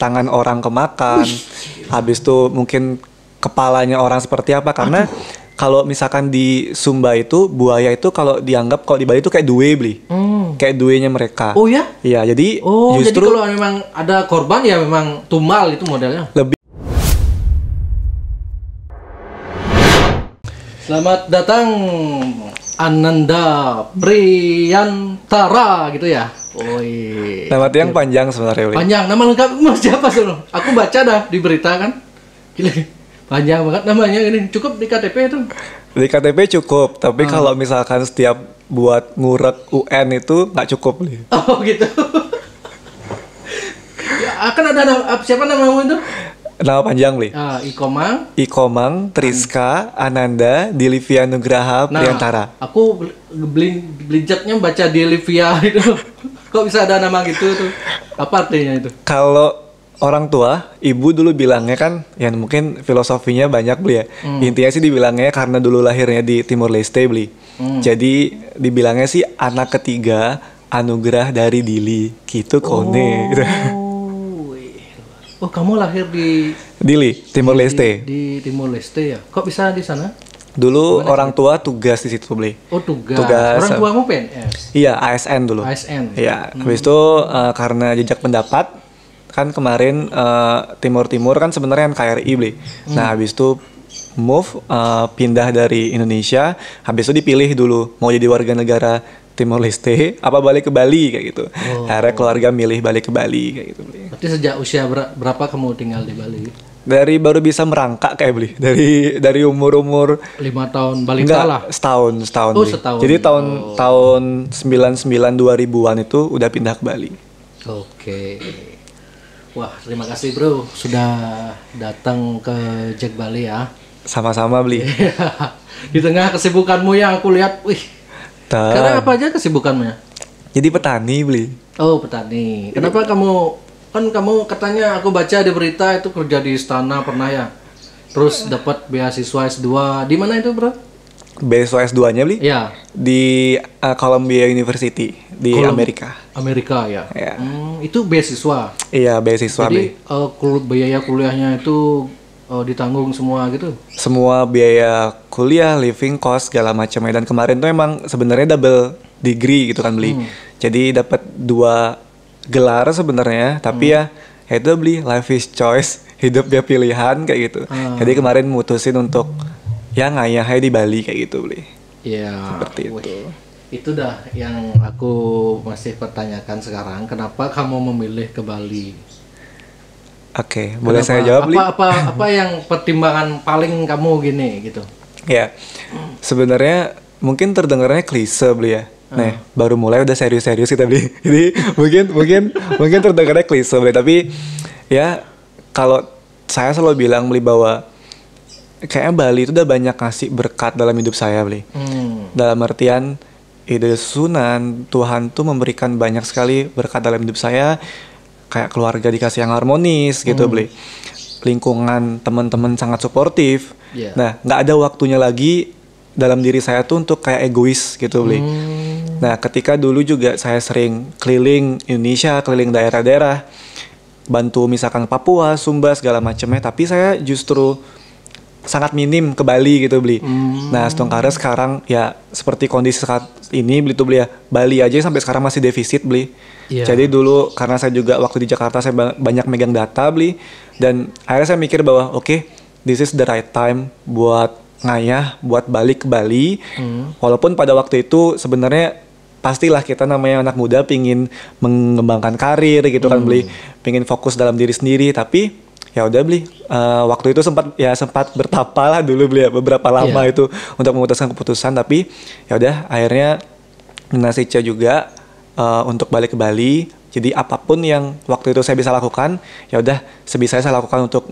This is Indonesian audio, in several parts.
tangan orang kemakan, habis itu mungkin kepalanya orang seperti apa, karena kalau misalkan di Sumba itu buaya itu kalau dianggap kalau di Bali itu kayak duwe beli, kayak duenya mereka. Oh ya? Iya, jadi Jadi justru kalau memang ada korban ya memang tumbal itu modelnya. lebih. Selamat datang Ananda Priyantara gitu ya. Oi. Nama yang panjang sebenarnya. Bli. Panjang, nama lengkap mas siapa sih? Aku baca dah di berita kan. Gila. Panjang banget namanya ini. Cukup di KTP itu. Di KTP cukup, tapi kalau misalkan setiap buat ngurek UN itu nggak cukup. Bli. Oh gitu. Ya, akan ada siapa namamu itu? Nama panjang Bli. Ikomang. Ikomang, Triska, Ananda, Dilivia Nugraha, Priyantara. Aku belijatnya baca di Livia itu. Kok bisa ada nama gitu tuh? Apa artinya itu? Kalau orang tua, ibu dulu bilangnya kan, ya mungkin filosofinya banyak Bli ya. Intinya sih dibilangnya karena dulu lahirnya di Timur Leste Bli. Jadi dibilangnya sih anak ketiga anugerah dari Dili, gitu kone. Gitu. Oh, kamu lahir di Dili, Timor Leste. Di Timor Leste ya? Kok bisa di sana? Dulu orang tua tugas di situ Bli. Oh, tugas. Orang tuamu PNS? Iya, ASN dulu. ASN? Iya, habis itu karena jejak pendapat, kan kemarin Timur kan sebenarnya NKRI Bli. Nah, habis itu move, pindah dari Indonesia, habis itu dipilih dulu mau jadi warga negara Timor Leste apa balik ke Bali kayak gitu. Akhirnya keluarga milih balik ke Bali kayak gitu Bli. Berarti sejak usia berapa kamu tinggal di Bali? Dari baru bisa merangkak kayak Bli. Dari umur 5 tahun balita lah. Setahun Oh, Bli. setahun. Jadi tahun 99 2000-an itu udah pindah ke Bali. Oke. Wah, terima kasih bro sudah datang ke Jack Bali ya. Sama-sama Bli. Di tengah kesibukanmu yang aku lihat, wih. Karena apa aja kesibukannya? Jadi petani Bli. Oh, petani. Kenapa kamu katanya aku baca di berita itu kerja di istana pernah ya? Terus dapat beasiswa S2. Di mana itu, Bro? Beasiswa S2-nya Bli? Iya. Di Columbia University di Amerika. Amerika ya. Ya. Itu beasiswa. Iya, beasiswa Jadi Bli. biaya kuliahnya itu ditanggung semua gitu. Semua biaya kuliah, living cost segala macamnya, dan kemarin tuh emang sebenarnya double degree gitu kan Bli. Jadi dapat 2 gelar sebenarnya, tapi ya itu Bli, life is choice, hidup dia pilihan kayak gitu. Jadi kemarin mutusin untuk ya ngayahnya di Bali kayak gitu Bli. Iya. Seperti itu. Itu dah yang aku masih pertanyakan sekarang, kenapa kamu memilih ke Bali? Oke, boleh saya jawab Bli? Apa yang pertimbangan paling kamu gini gitu? Ya, sebenarnya mungkin terdengarnya klise Bli ya. Nah, baru mulai udah serius-serius kita Bli. Jadi mungkin terdengarnya klise Bli, tapi ya kalau saya selalu bilang Bli bahwa kayaknya Bali itu udah banyak ngasih berkat dalam hidup saya Bli. Dalam artian ide sunan, Tuhan tuh memberikan banyak sekali berkat dalam hidup saya. Kayak keluarga dikasih yang harmonis gitu Bli. Lingkungan teman-teman sangat suportif. Nah, nggak ada waktunya lagi dalam diri saya tuh untuk kayak egois gitu Bli. Nah, ketika dulu juga saya sering keliling Indonesia, keliling daerah-daerah, bantu misalkan Papua, Sumba segala macamnya, tapi saya justru sangat minim ke Bali gitu Bli. Nah, karena sekarang ya seperti kondisi saat ini Bli tuh Bli ya, Bali aja sampai sekarang masih defisit Bli. Jadi dulu karena saya juga waktu di Jakarta saya banyak megang data Bli, dan akhirnya saya mikir bahwa oke, this is the right time buat ngayah, buat balik ke Bali. Walaupun pada waktu itu sebenarnya pastilah kita namanya anak muda pingin mengembangkan karir gitu kan Bli, pingin fokus dalam diri sendiri, tapi ya udah Bli, waktu itu sempat bertapa lah dulu Bli ya, beberapa lama itu untuk memutuskan keputusan, tapi ya udah akhirnya Nasica juga untuk balik ke Bali. Jadi apapun yang waktu itu saya bisa lakukan, ya udah sebisa saya lakukan untuk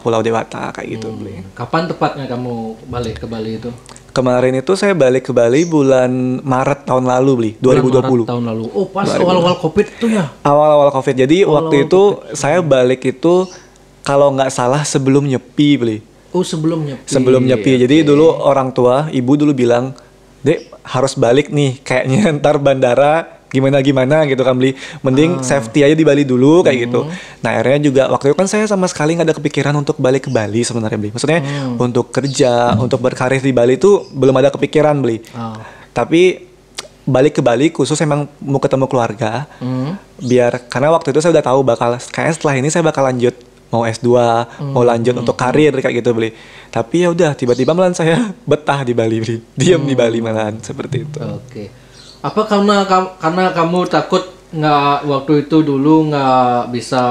Pulau Dewata kayak gitu Bli. Kapan tepatnya kamu balik ke Bali itu? Kemarin itu saya balik ke Bali bulan Maret tahun lalu Bli, 2020. Maret tahun lalu. Oh, pas awal-awal Covid itu ya? Awal-awal Covid. Jadi waktu itu saya balik itu kalau nggak salah sebelum nyepi Bli. Oh, sebelum nyepi. Sebelum nyepi. Jadi dulu orang tua, ibu dulu bilang, "Dek, harus balik nih, kayaknya ntar bandara gimana gitu kan beli. Mending safety aja di Bali dulu kayak gitu. Nah akhirnya juga waktu itu kan saya sama sekali nggak ada kepikiran untuk balik ke Bali sebenarnya beli. Maksudnya untuk kerja, untuk berkarir di Bali itu belum ada kepikiran beli. Tapi balik ke Bali khusus emang mau ketemu keluarga. Biar karena waktu itu saya udah tahu bakal kayaknya setelah ini saya bakal lanjut mau S2, mau lanjut untuk karir kayak gitu beli. Tapi ya udah tiba-tiba malahan saya betah di Bali beli. Diam di Bali malahan seperti itu. Oke. Apa karena kamu takut nggak waktu itu dulu nggak bisa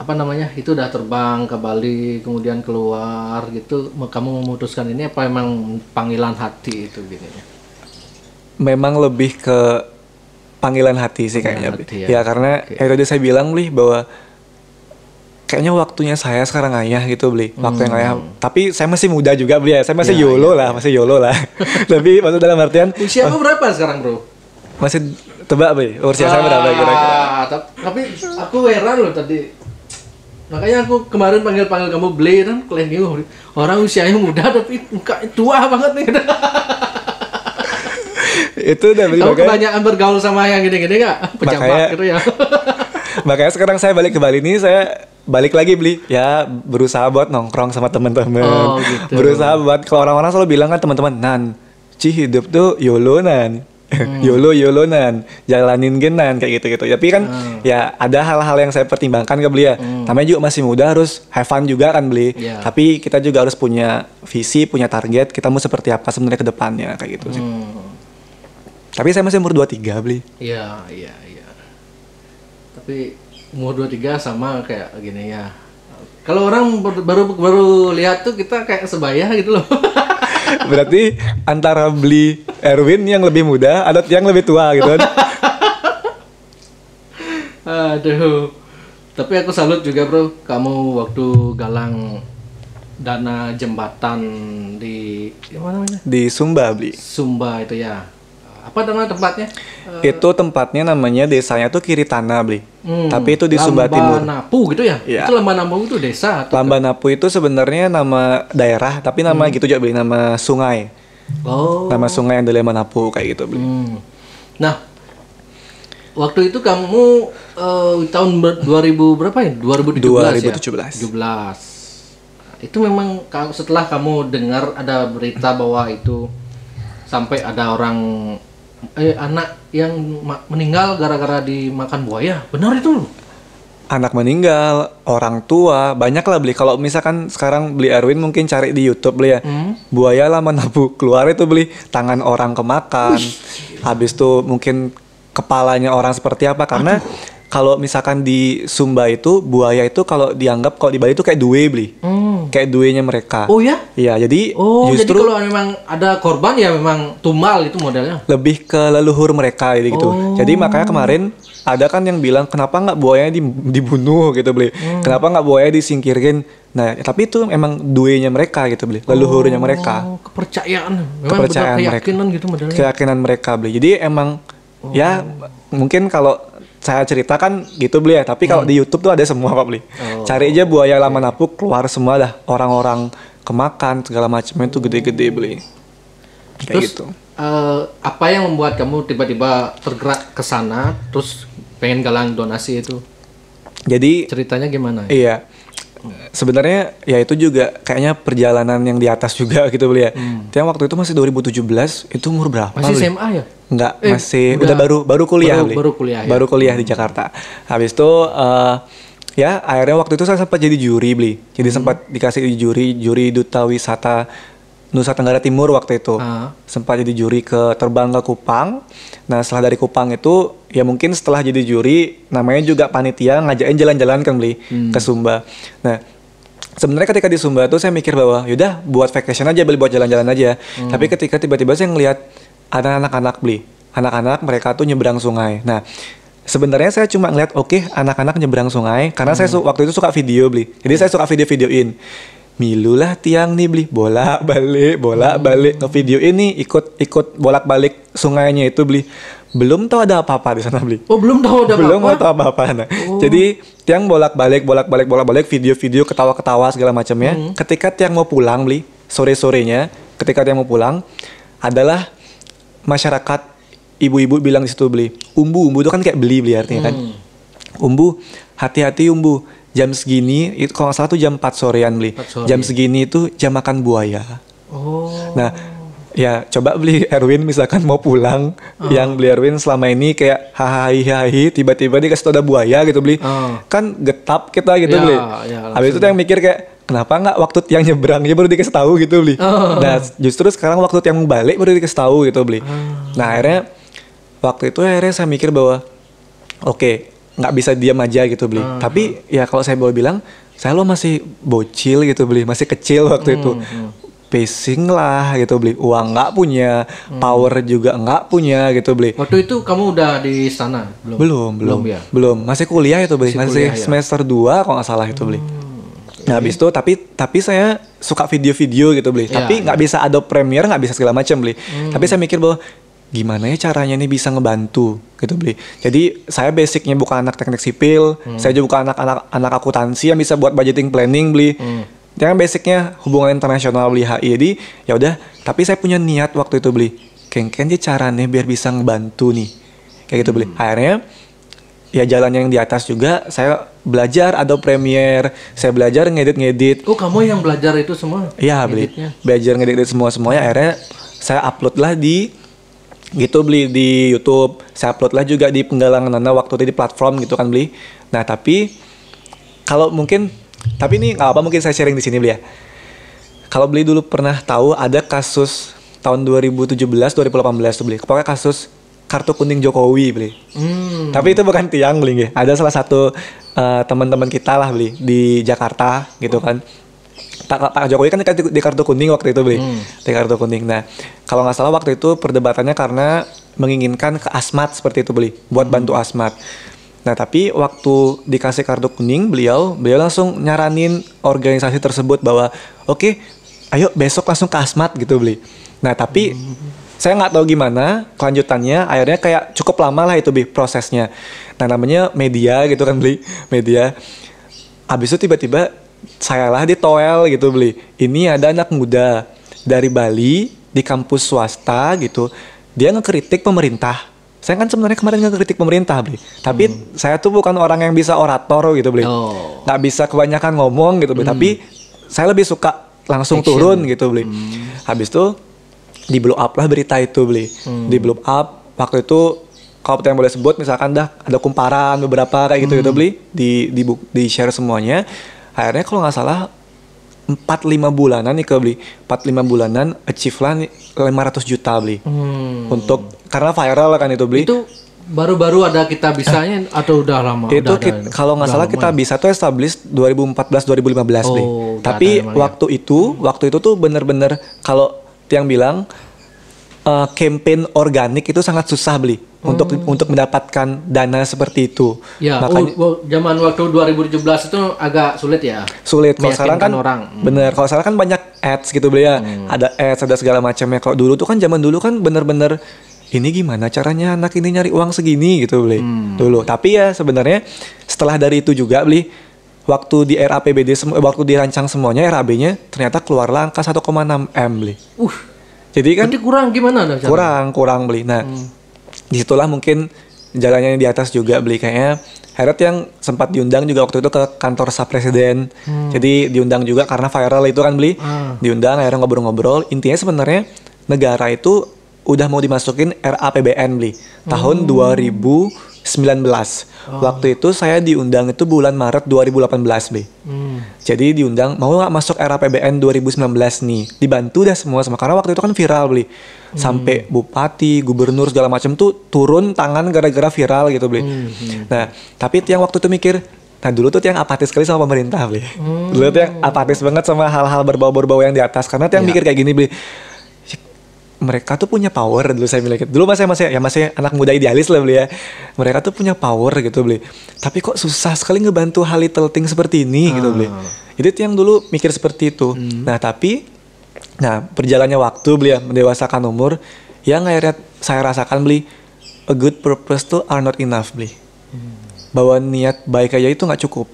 apa namanya itu udah terbang ke Bali kemudian keluar gitu kamu memutuskan ini apa emang panggilan hati itu gini? Memang lebih ke panggilan hati sih kayaknya. Hati, ya karena kayak tadi saya bilang beli bahwa kayaknya waktunya saya sekarang ayah gitu beli waktu yang ayah, tapi saya masih muda juga beli ya, saya masih YOLO lah. Tapi maksud dalam artian usia kamu berapa sekarang bro? Masih tebak beli usia saya berapa kira-kira. Tapi aku heran loh tadi, makanya aku kemarin panggil kamu beli kan kalian orang usianya muda tapi muka tua banget nih. Itu udah beli kamu kebanyakan bergaul sama yang gini-gini gak? Pejabat gitu ya. Makanya sekarang saya balik ke Bali ini saya balik lagi beli ya berusaha buat nongkrong sama teman-teman. Gitu. Berusaha buat kalau orang-orang selalu bilang kan teman-teman nan hidup tuh YOLO nan. YOLO nan jalanin genan kayak gitu tapi kan ya ada hal-hal yang saya pertimbangkan ke beli ya. Namanya juga masih muda harus have fun juga kan beli. Tapi kita juga harus punya visi, punya target kita mau seperti apa sebenarnya ke depannya kayak gitu sih. Tapi saya masih umur 23 beli. Iya. Tapi umur 23 sama kayak gini ya. Kalau orang baru lihat tuh kita kayak sebaya gitu loh. Berarti antara beli Erwin yang lebih muda ada yang lebih tua gitu kan. Aduh. Tapi aku salut juga bro, kamu waktu galang dana jembatan di mana namanya? Di Sumba beli. Sumba itu ya. Apa nama tempatnya? Itu tempatnya namanya desanya tuh Kiri Tanah beli. Tapi itu di Sumba Timur. Lambanapu gitu ya? Itu Lambanapu itu desa atau Lambanapu itu sebenarnya nama daerah tapi nama gitu juga beli, nama sungai. Nama sungai yang di Lambanapu kayak gitu beli. Nah, waktu itu kamu tahun 2000 berapa ya? 2017 ya? 2017. Itu memang setelah kamu dengar ada berita bahwa itu sampai ada orang anak yang meninggal gara-gara dimakan buaya, benar itu? Anak meninggal, orang tua, banyak lah beli. Kalau misalkan sekarang beli Erwin mungkin cari di YouTube beli ya. Buaya Lambanapu keluar itu beli tangan orang kemakan. Habis itu mungkin kepalanya orang seperti apa karena kalau misalkan di Sumba itu buaya itu kalau dianggap kalau di Bali itu kayak duwe beli. Kayak duenya mereka. Oh ya? Iya, jadi jadi justru kalau memang ada korban ya memang tumal itu modelnya. Lebih ke leluhur mereka jadi gitu. Jadi makanya kemarin ada kan yang bilang kenapa nggak buayanya dibunuh gitu beli. Kenapa nggak buaya disingkirin. Nah, tapi itu emang duenya mereka gitu beli. Leluhurnya mereka. Kepercayaan. Memang keyakinan gitu modelnya. Keyakinan mereka beli. Jadi emang ya mungkin kalau saya ceritakan gitu beli ya, tapi kalau di YouTube tuh ada semua Pak beli. Cari aja buaya Lambanapu keluar semua dah, orang-orang kemakan segala macamnya itu gede-gede beli. Kayak terus, gitu. Apa yang membuat kamu tiba-tiba tergerak ke sana terus pengen galang donasi itu? Jadi ceritanya gimana? Iya. Sebenarnya ya itu juga kayaknya perjalanan yang di atas juga gitu beli ya. Yang waktu itu masih 2017, itu umur berapa? Masih beli? SMA ya? Enggak, masih udah baru kuliah beli. Baru kuliah di Jakarta. Habis itu ya akhirnya waktu itu saya sempat jadi juri beli. Jadi sempat dikasih juri Duta Wisata Nusa Tenggara Timur waktu itu. Sempat jadi juri terbang ke Kupang. Nah setelah dari Kupang itu ya mungkin setelah jadi juri namanya juga panitia ngajakin jalan-jalan kan beli ke Sumba. Nah sebenarnya ketika di Sumba tuh saya mikir bahwa yaudah buat vacation aja beli, buat jalan-jalan aja. Tapi ketika tiba-tiba saya ngelihat ada anak-anak beli, anak-anak mereka tuh nyebrang sungai. Nah sebenarnya saya cuma ngeliat anak-anak nyebrang sungai karena saya waktu itu suka video beli. Jadi saya suka videoin. Milulah tiang nih beli bolak-balik ngevideo ini ikut bolak-balik sungainya itu beli. Belum tahu ada apa-apa di sana beli. Belum tahu ada apa-apa. Belum tahu apa-apa. Nah, jadi tiang bolak-balik video-video ketawa-ketawa segala macamnya. Ketika tiang mau pulang beli sore-sorenya, ketika tiang mau pulang adalah masyarakat ibu-ibu bilang di situ beli. Umbu itu kan kayak beli artinya kan. Umbu, hati-hati umbu. Jam segini itu kalau nggak salah tuh jam 4 sorean beli. Jam segini itu jam makan buaya. Nah, ya coba beli Erwin misalkan mau pulang, yang beli Erwin selama ini kayak hahaha tiba-tiba dikasih tau ada buaya gitu beli. Kan getap kita gitu beli. Habis itu tuh yang mikir kayak kenapa nggak waktu tiang nyebrangnya baru dikasih tahu gitu beli. Nah, justru sekarang waktu tiang balik baru dikasih tahu gitu beli. Nah, waktu itu saya mikir bahwa oke, nggak bisa diam aja gitu beli. Tapi ya kalau saya boleh bilang, saya masih bocil gitu beli, masih kecil waktu itu. Pacing lah gitu beli, uang nggak punya, power juga nggak punya gitu beli. Waktu itu kamu udah di sana? Belum, masih kuliah itu beli, masih semester 2 kalau nggak salah itu beli. Nah habis itu tapi saya suka video-video gitu beli, tapi nggak bisa Adobe Premiere, nggak bisa segala macam beli. Tapi saya mikir bahwa gimana ya caranya nih bisa ngebantu gitu beli. Jadi saya basicnya bukan anak teknik sipil, saya juga bukan anak akuntansi yang bisa buat budgeting planning beli. Yang basicnya hubungan internasional beli HI. Jadi ya udah, tapi saya punya niat waktu itu beli. Kengken aja caranya biar bisa ngebantu nih. Kayak gitu beli. Akhirnya ya jalan yang di atas juga saya belajar Adobe Premiere, saya belajar ngedit. Oh, kamu yang belajar itu semua? Iya, beli. Belajar ngedit semuanya. Akhirnya saya upload lah di YouTube. Saya upload lah juga di Penggalangan Dana waktu itu di platform gitu kan beli. Nah, tapi ini nggak apa mungkin saya sharing di sini beli ya. Kalau beli dulu pernah tahu ada kasus tahun 2017-2018 tuh beli. Pokoknya kasus kartu kuning Jokowi beli. Tapi itu bukan tiang beli ya. Ada salah satu teman-teman kita lah beli di Jakarta gitu kan. Pak Jokowi kan di kartu kuning waktu itu beli. Di kartu kuning. Nah, kalau nggak salah waktu itu perdebatannya karena menginginkan ke Asmat seperti itu beli, buat bantu Asmat. Nah, tapi waktu dikasih kartu kuning, beliau langsung nyaranin organisasi tersebut bahwa oke, ayo besok langsung ke Asmat gitu beli. Nah, tapi saya nggak tahu gimana kelanjutannya, akhirnya kayak cukup lama lah itu prosesnya. Nah, namanya media gitu kan beli, media. Habis itu tiba-tiba saya lah ditoel gitu beli. Ini ada anak muda dari Bali di kampus swasta gitu, dia ngekritik pemerintah. Saya kan sebenarnya kemarin ngekritik pemerintah beli, tapi saya tuh bukan orang yang bisa orator gitu beli, nggak bisa kebanyakan ngomong gitu beli, tapi saya lebih suka langsung turun gitu beli. Habis itu di blow up lah berita itu beli, di blow up waktu itu kalau yang boleh sebut misalkan ada kumparan beberapa kayak gitu beli, di share semuanya. Akhirnya kalau nggak salah 4-5 bulanan nih beli, 4-5 bulanan achieve lah 500 juta beli. Untuk karena viral kan itu beli. Itu baru-baru ada kita bisanya atau udah lama? Itu kalau nggak salah kita bisa tuh establish 2014-2015 beli. Tapi waktu itu tuh bener-bener kalau yang bilang campaign organik itu sangat susah beli untuk mendapatkan dana seperti itu. Ya, makanya zaman waktu 2017 itu agak sulit ya. Sulit. Kalau sekarang kan bener. Kalau sekarang kan banyak ads gitu beli ya. Ada ads, ada segala macamnya. Kalau dulu tuh kan zaman dulu kan bener-bener ini gimana caranya anak ini nyari uang segini gitu beli. Dulu. Tapi ya sebenarnya setelah dari itu juga beli, waktu di RAPBD waktu dirancang semuanya RAB-nya ternyata keluarlah angka 1,6 M beli. Jadi kan berarti kurang gimana? Kurang beli. Nah, disitulah mungkin jalannya yang di atas juga beli kayaknya. Heret yang sempat diundang juga waktu itu ke kantor staf presiden. Jadi diundang juga karena viral itu kan beli. Diundang akhirnya ngobrol-ngobrol. Intinya sebenarnya negara itu udah mau dimasukin RAPBN beli tahun 2019. Waktu itu saya diundang itu bulan Maret 2018 beli. Jadi diundang mau nggak masuk RAPBN 2019 nih, dibantu dah semua karena waktu itu kan viral beli. Sampai bupati, gubernur segala macam tuh turun tangan gara-gara viral gitu beli. Nah, tapi yang waktu itu mikir, nah dulu tuh yang apatis sekali sama pemerintah beli. Dulu tuh yang apatis banget sama hal-hal berbau-berbau yang di atas karena yang mikir kayak gini beli. Mereka tuh punya power dulu saya bilang gitu. Dulu masih anak muda idealis lah beli ya. Mereka tuh punya power gitu beli. Tapi kok susah sekali ngebantu hal little thing seperti ini gitu beli. Itu yang dulu mikir seperti itu. Nah perjalannya waktu beli ya, mendewasakan umur, yang akhirnya saya rasakan beli a good purpose tuh are not enough beli. Bahwa niat baik aja itu nggak cukup.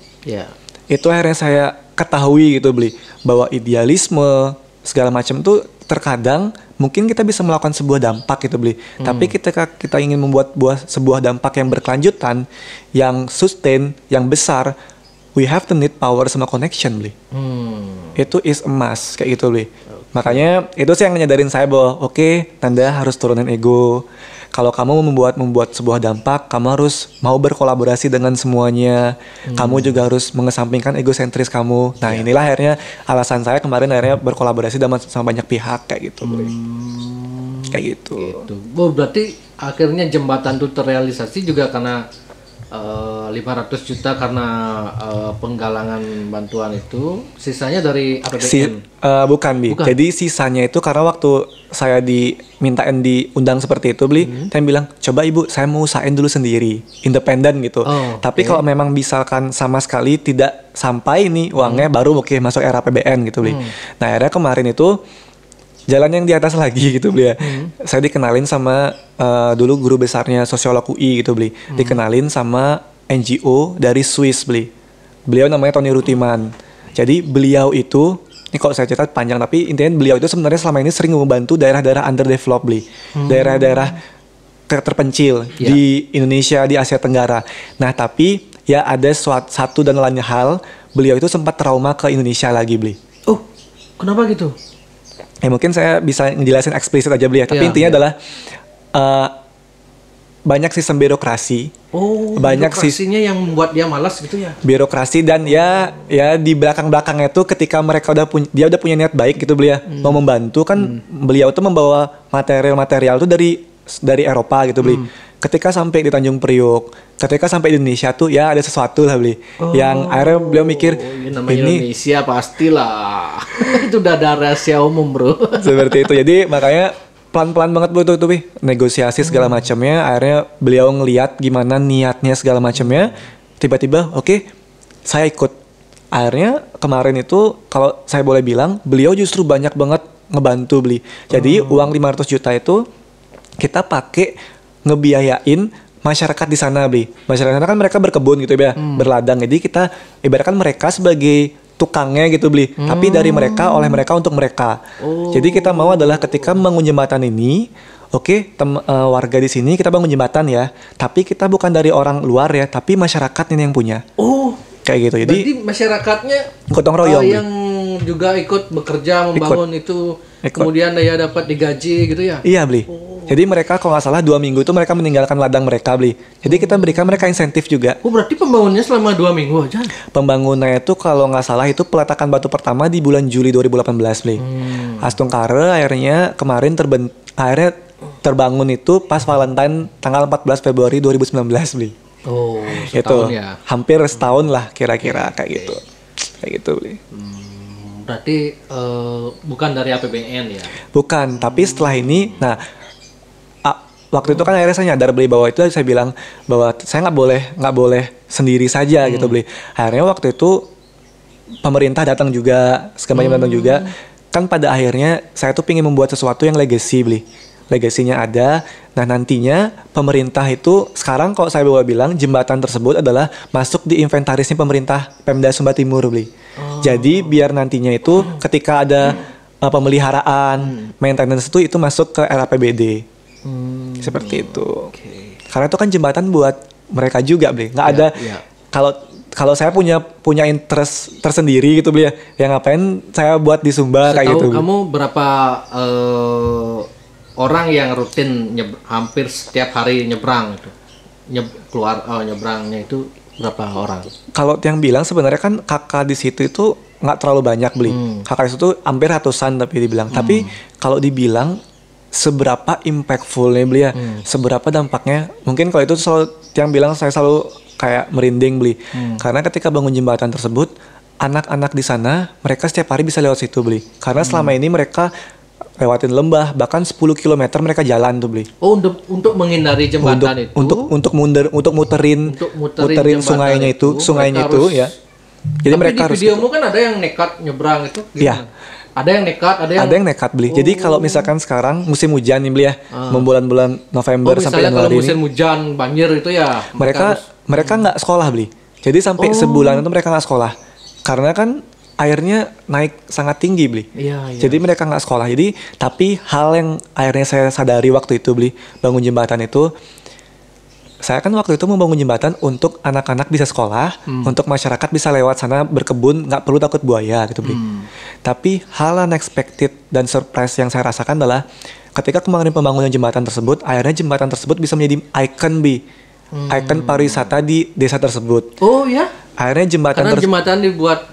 Itu akhirnya saya ketahui gitu beli bahwa idealisme segala macam tuh terkadang mungkin kita bisa melakukan sebuah dampak gitu beli. Tapi ketika kita ingin membuat sebuah dampak yang berkelanjutan, yang sustain, yang besar, we have to need power sama connection beli. Itu is emas kayak gitu beli. Makanya itu sih yang nyadarin saya bahwa oke, Nanda harus turunin ego. Kalau kamu membuat sebuah dampak, kamu harus mau berkolaborasi dengan semuanya. Kamu juga harus mengesampingkan egosentris kamu. Nah, inilah akhirnya alasan saya kemarin akhirnya berkolaborasi sama banyak pihak kayak gitu. Kayak gitu. Oh, berarti akhirnya jembatan itu terrealisasi juga karena 500 juta karena penggalangan bantuan itu, sisanya dari APBN? Bukan. Jadi sisanya itu karena waktu saya diundang seperti itu beli, saya bilang coba ibu saya mau usahain dulu sendiri, independen gitu. Tapi kalau memang misalkan sama sekali tidak sampai nih uangnya, baru masuk era APBN gitu beli. Nah akhirnya kemarin itu jalan yang di atas lagi gitu beli ya. Saya dikenalin sama dulu guru besarnya sosiolog UI gitu beli. Dikenalin sama NGO dari Swiss beli. Beliau namanya Tony Rutiman. Jadi beliau itu, ini kalau saya cerita panjang, tapi intinya beliau itu sebenarnya selama ini sering membantu daerah-daerah underdeveloped beli. Daerah-daerah terpencil di Indonesia, di Asia Tenggara. Nah tapi ya ada satu dan lainnya hal, beliau itu sempat trauma ke Indonesia lagi beli. Oh, kenapa gitu? Mungkin saya bisa ngejelasin eksplisit aja beli ya. Tapi intinya adalah banyak sistem birokrasi. Banyak birokrasinya yang membuat dia malas gitu ya. Birokrasi dan ya di belakang-belakangnya itu ketika mereka dia udah punya niat baik gitu beli ya, mau membantu kan, beliau tuh membawa material-material tuh dari Eropa gitu beli. Ketika sampai di Tanjung Priok, ketika sampai di Indonesia tuh ya ada sesuatu lah beli. Yang akhirnya beliau mikir ini Indonesia pastilah. Itu udah ada rahasia umum bro. Seperti itu. Jadi makanya pelan-pelan banget bro tuh negosiasi segala macamnya. Akhirnya beliau ngelihat gimana niatnya segala macamnya. Tiba-tiba oke, saya ikut. Akhirnya kemarin itu kalau saya boleh bilang, beliau justru banyak banget ngebantu beli. Jadi uang 500 juta itu kita pakai ngebiayain masyarakat di sana beli. Masyarakat kan mereka berkebun gitu ya, berladang. Jadi kita ibaratkan mereka sebagai tukangnya gitu beli. Tapi dari mereka, oleh mereka, untuk mereka. Jadi kita mau adalah ketika membangun jembatan ini, warga di sini kita bangun jembatan ya. Tapi kita bukan dari orang luar ya, tapi masyarakat ini yang punya. Kayak gitu. Jadi masyarakatnya gotong royong yang juga ikut bekerja membangun itu. Kemudian dia dapat digaji gitu ya? Iya beli. Jadi mereka kalau nggak salah 2 minggu itu mereka meninggalkan ladang mereka beli. Jadi kita berikan mereka insentif juga. Berarti pembangunannya selama 2 minggu aja? Pembangunannya itu kalau nggak salah itu peletakan batu pertama di bulan Juli 2018 beli. Astungkare akhirnya kemarin akhirnya terbangun itu pas Valentine tanggal 14 Februari 2019 beli. Itu ya? Hampir setahun lah kira-kira kayak gitu. Kayak gitu beli. Berarti bukan dari APBN ya? Bukan, tapi setelah ini, waktu itu kan akhirnya saya nyadar beli bahwa itu saya bilang bahwa saya nggak boleh sendiri saja gitu beli. Akhirnya waktu itu pemerintah datang juga, segala macam datang juga. Kan pada akhirnya saya tuh pengen membuat sesuatu yang legacy beli. Legasinya ada. Nah nantinya pemerintah itu sekarang kalau saya boleh bilang jembatan tersebut adalah masuk di inventarisnya pemerintah Pemda Sumba Timur beli. Jadi biar nantinya itu ketika ada pemeliharaan, maintenance itu masuk ke RAPBD. Seperti itu. Karena itu kan jembatan buat mereka juga beli. Nggak ada. Kalau saya punya interest tersendiri gitu beli ya. Yang ngapain saya buat di Sumba kayak gitu. Kamu berapa orang yang rutin hampir setiap hari nyebrang itu? Nyebrangnya itu berapa orang? Kalau yang bilang sebenarnya kan kakak di situ itu nggak terlalu banyak beli. Kakak di situ hampir ratusan tapi dibilang. Tapi kalau dibilang seberapa impactfulnya beli ya, seberapa dampaknya, mungkin kalau itu selalu yang bilang saya selalu kayak merinding beli. Karena ketika bangun jembatan tersebut, anak-anak di sana mereka setiap hari bisa lewat situ beli. Karena selama ini mereka lewatin lembah, bahkan 10 km mereka jalan tuh beli. Untuk menghindari jembatan itu. Untuk muterin sungainya itu ya. Jadi tapi mereka di videomu kan ada yang nekat nyebrang itu. Iya. Ada yang nekat beli. Jadi kalau misalkan sekarang musim hujan nih beli ya, bulan-bulan November sampai Januari ini. Musim hujan banjir itu ya. Mereka nggak sekolah beli. Jadi sampai sebulan itu mereka nggak sekolah. Karena kan airnya naik sangat tinggi beli. Iya, iya. Jadi mereka nggak sekolah. Jadi tapi hal yang akhirnya saya sadari waktu itu beli bangun jembatan itu, saya kan waktu itu membangun jembatan untuk anak-anak bisa sekolah, untuk masyarakat bisa lewat sana berkebun, nggak perlu takut buaya gitu beli. Tapi hal unexpected dan surprise yang saya rasakan adalah ketika kemarin pembangunan jembatan tersebut, akhirnya jembatan tersebut bisa menjadi ikon beli. Ikon pariwisata di desa tersebut. Oh ya? Akhirnya Karena jembatan dibuat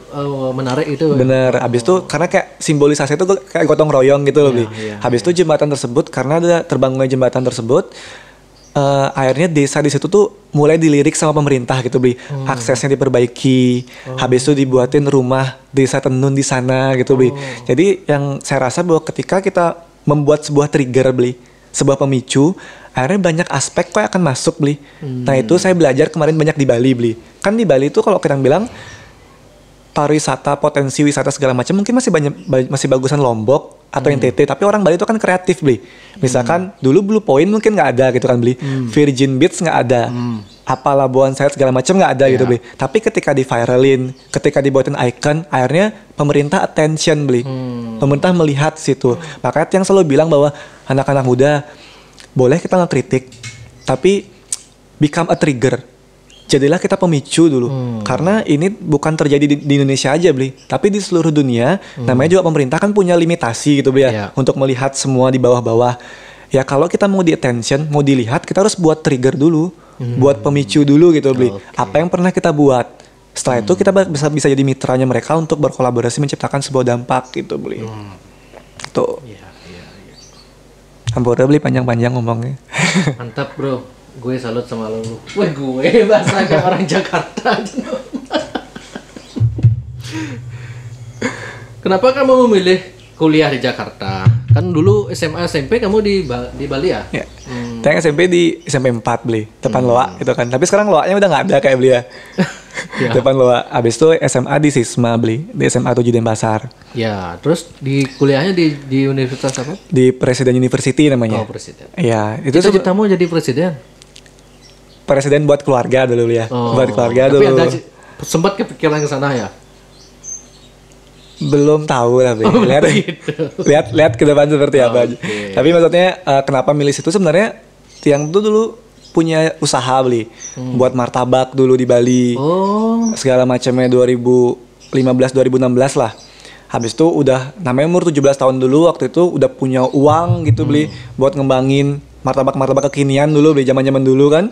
menarik itu. Bener. Habis itu karena kayak simbolisasi itu kayak gotong royong gitu loh, Bli. Habis itu jembatan tersebut karena ada terbangunnya jembatan tersebut, akhirnya desa di situ tuh mulai dilirik sama pemerintah gitu, Bli. Aksesnya diperbaiki. Habis itu dibuatin rumah desa tenun di sana gitu, Bli. Jadi yang saya rasa bahwa ketika kita membuat sebuah trigger, Bli, sebuah pemicu, akhirnya banyak aspek kok akan masuk, Bli. Nah itu saya belajar kemarin banyak di Bali, Bli. Kan di Bali itu kalau kita bilang pariwisata, potensi wisata segala macam mungkin masih bagusan Lombok atau NTT, tapi orang Bali itu kan kreatif, Bli. Misalkan dulu Blue Point mungkin nggak ada gitu kan, Bli. Virgin Beach nggak ada. Apa Labuan Sayur segala macam nggak ada gitu, Bli. Tapi ketika di-viralin, ketika dibuatin icon, akhirnya pemerintah attention, Bli. Pemerintah melihat situ. Makanya yang selalu bilang bahwa anak-anak muda boleh kita ngekritik, tapi become a trigger. Jadilah kita pemicu dulu. Karena ini bukan terjadi di Indonesia aja, Bli, tapi di seluruh dunia. Namanya juga pemerintah kan punya limitasi gitu, Bli, ya, untuk melihat semua di bawah-bawah. Ya kalau kita mau di attention, mau dilihat, kita harus buat trigger dulu, buat pemicu dulu gitu, Bli. Apa yang pernah kita buat. Setelah itu kita bisa jadi mitranya mereka untuk berkolaborasi menciptakan sebuah dampak gitu, Bli. Tuh. Hampura, Bli, panjang-panjang ngomongnya. Mantap, bro. Gue salut sama lo. Wah, gue bahasa kayak orang Jakarta. Kenapa kamu memilih kuliah di Jakarta? Kan dulu SMA SMP kamu di Bali ya? Ya. Saya SMP di SMP 4, Bli. Depan Loa gitu kan. Tapi sekarang Loa-nya udah nggak ada kayak, Bli, ya. Depan Loa. Abis itu SMA di Sisma, Bli. Di SMA 7 Denpasar. Ya, terus di kuliahnya di universitas apa? Di Presiden University namanya. Oh, Presiden. Iya. Itu cita-citamu jadi presiden? Presiden buat keluarga dulu, ya. Buat keluarga dulu. Tapi ada sempat kepikiran ke sana ya? Belum tahu lah, Bli. Lihat ke depan seperti apa aja. Tapi maksudnya kenapa milih situ sebenarnya yang itu dulu punya usaha, Bli. Buat martabak dulu di Bali. Segala macamnya 2015 2016 lah. Habis itu udah namanya umur 17 tahun dulu, waktu itu udah punya uang gitu, Bli, buat ngembangin martabak kekinian dulu, Bli, zaman-zaman dulu kan.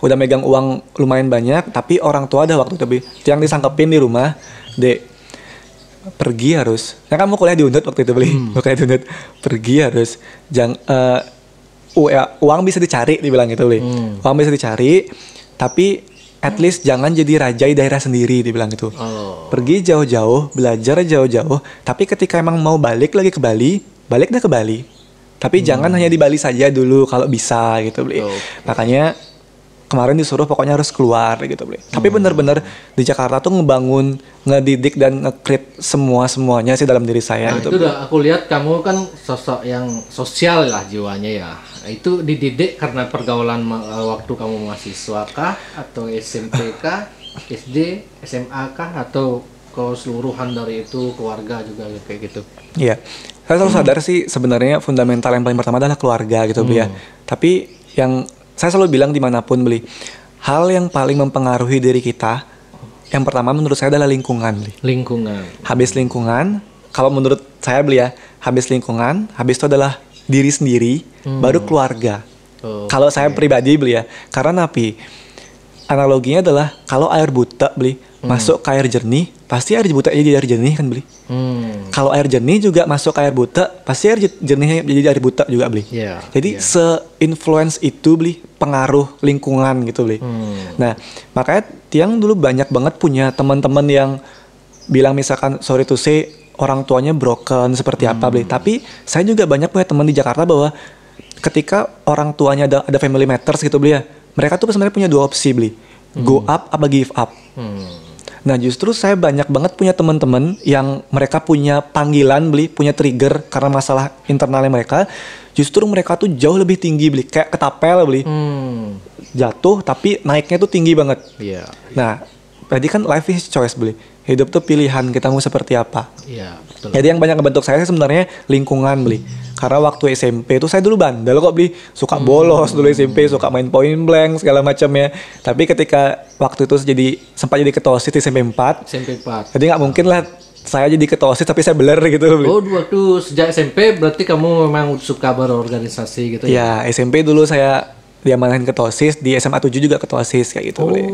Udah megang uang lumayan banyak, tapi orang tua ada waktu itu, Bli, yang disangkepin di rumah, Dek, pergi harus. Nah, kamu kuliah di Unut waktu itu, Bli. Kuliah di Unut. Pergi harus. Uang bisa dicari, dibilang gitu, Bli. Uang bisa dicari, tapi at least jangan jadi raja di daerah sendiri, dibilang gitu. Pergi jauh-jauh, belajar jauh-jauh, tapi ketika emang mau balik lagi ke Bali, balik dah ke Bali. Tapi jangan hanya di Bali saja dulu kalau bisa gitu, Bli. Makanya kemarin disuruh pokoknya harus keluar gitu, Bli. Tapi benar-benar di Jakarta tuh ngebangun, ngedidik dan nge-create semuanya sih dalam diri saya. Nah, gitu, itu udah aku lihat kamu kan sosok yang sosial lah jiwanya ya. Itu dididik karena pergaulan waktu kamu mahasiswa kah, atau SMP kah, SD, SMA kah, atau keseluruhan dari itu keluarga juga kayak gitu? Iya, saya selalu sadar sih sebenarnya fundamental yang paling pertama adalah keluarga gitu, Bli, ya. Tapi yang saya selalu bilang dimanapun, Bli, hal yang paling mempengaruhi diri kita, yang pertama menurut saya adalah lingkungan, Bli. Lingkungan. Habis lingkungan, kalau menurut saya, Bli, ya, habis lingkungan, habis itu adalah diri sendiri, baru keluarga. Kalau saya pribadi, Bli, ya, karena analoginya adalah kalau air buta, Bli, masuk ke air jernih, pasti air buta jadi air jernih kan, Bli. Kalau air jernih juga masuk ke air buta, pasti air jernihnya jadi air buta juga, Bli. Jadi se-influence itu, Bli, pengaruh lingkungan gitu, Bli. Nah, makanya Tiang dulu banyak banget punya teman-teman yang bilang misalkan sorry to say orang tuanya broken seperti apa, Bli. Tapi saya juga banyak punya teman di Jakarta bahwa ketika orang tuanya ada family matters gitu, Bli, ya, mereka tuh sebenarnya punya dua opsi, Bli. Go up apa give up. Nah, justru saya banyak banget punya teman-teman yang mereka punya panggilan, Bli, punya trigger karena masalah internalnya mereka. Justru mereka tuh jauh lebih tinggi, Bli, kayak ketapel, Bli. Jatuh tapi naiknya tuh tinggi banget. Nah, tadi kan life is choice beli. Hidup tuh pilihan, kita mau seperti apa. Iya, betul. Jadi yang banyak ngebentuk saya sebenarnya lingkungan beli. Karena waktu SMP tuh saya dulu bandel kok beli, suka bolos dulu SMP, suka main point blank segala macamnya. Tapi ketika waktu itu sempat jadi ketua OSIS di SMP 4. Jadi nggak mungkin lah saya jadi ketua OSIS tapi saya beler gitu loh beli. Oh, waktu sejak SMP berarti kamu memang suka berorganisasi gitu ya? Ya, SMP dulu saya diamanahin ketua OSIS, di SMA 7 juga ketua OSIS kayak gitu beli.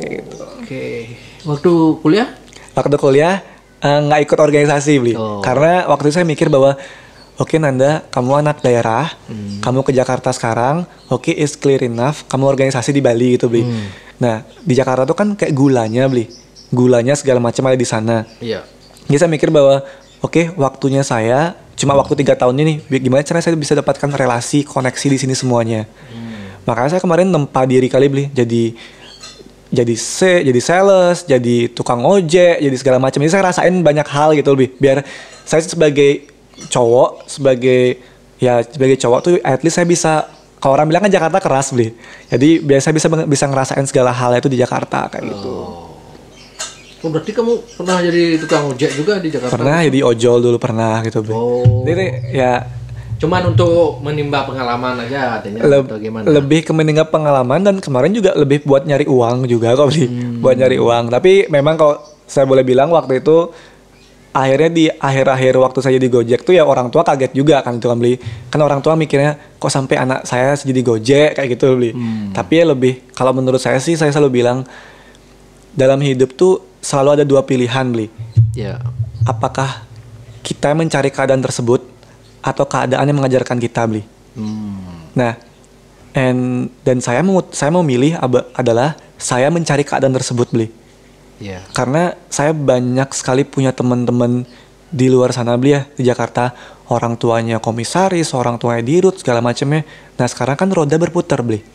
Kayak gitu. Oke. Waktu kuliah? Waktu kuliah nggak ikut organisasi beli, karena waktu itu saya mikir bahwa oke, Nanda, kamu anak daerah, kamu ke Jakarta sekarang, oke, is clear enough, kamu organisasi di Bali gitu beli. Nah di Jakarta tuh kan kayak gulanya segala macam ada di sana. Iya. Jadi saya mikir bahwa oke, waktunya saya cuma waktu 3 tahun ini, gimana cara saya bisa dapatkan relasi, koneksi di sini semuanya. Makanya saya kemarin nempa diri kali beli, jadi sales, jadi tukang ojek, jadi segala macam. Jadi saya rasain banyak hal gitu lebih. Biar saya sebagai cowok tuh at least saya bisa, kalau orang bilang kan Jakarta keras beli. Jadi biasa bisa ngerasain segala hal itu di Jakarta kayak gitu. Oh, berarti kamu pernah jadi tukang ojek juga di Jakarta? Pernah jadi ojol dulu pernah gitu beli. Jadi ya cuman untuk menimba pengalaman aja artinya atau gimana? Lebih ke menimba pengalaman, dan kemarin juga lebih buat nyari uang juga kok beli. Buat nyari uang. Tapi memang kalau saya boleh bilang waktu itu akhirnya di akhir-akhir waktu saya jadi Gojek tuh ya orang tua kaget juga kan itu kan beli. Kan orang tua mikirnya kok sampai anak saya jadi Gojek kayak gitu beli. Tapi ya lebih, kalau menurut saya sih saya selalu bilang dalam hidup tuh selalu ada 2 pilihan beli. Ya. Apakah kita mencari keadaan tersebut atau keadaan yang mengajarkan kita beli. Nah, dan saya mau milih adalah saya mencari keadaan tersebut beli. Yeah. Karena saya banyak sekali punya teman-teman di luar sana beli ya, di Jakarta, orang tuanya komisaris, orang tuanya dirut segala macamnya. Nah sekarang kan roda berputar beli.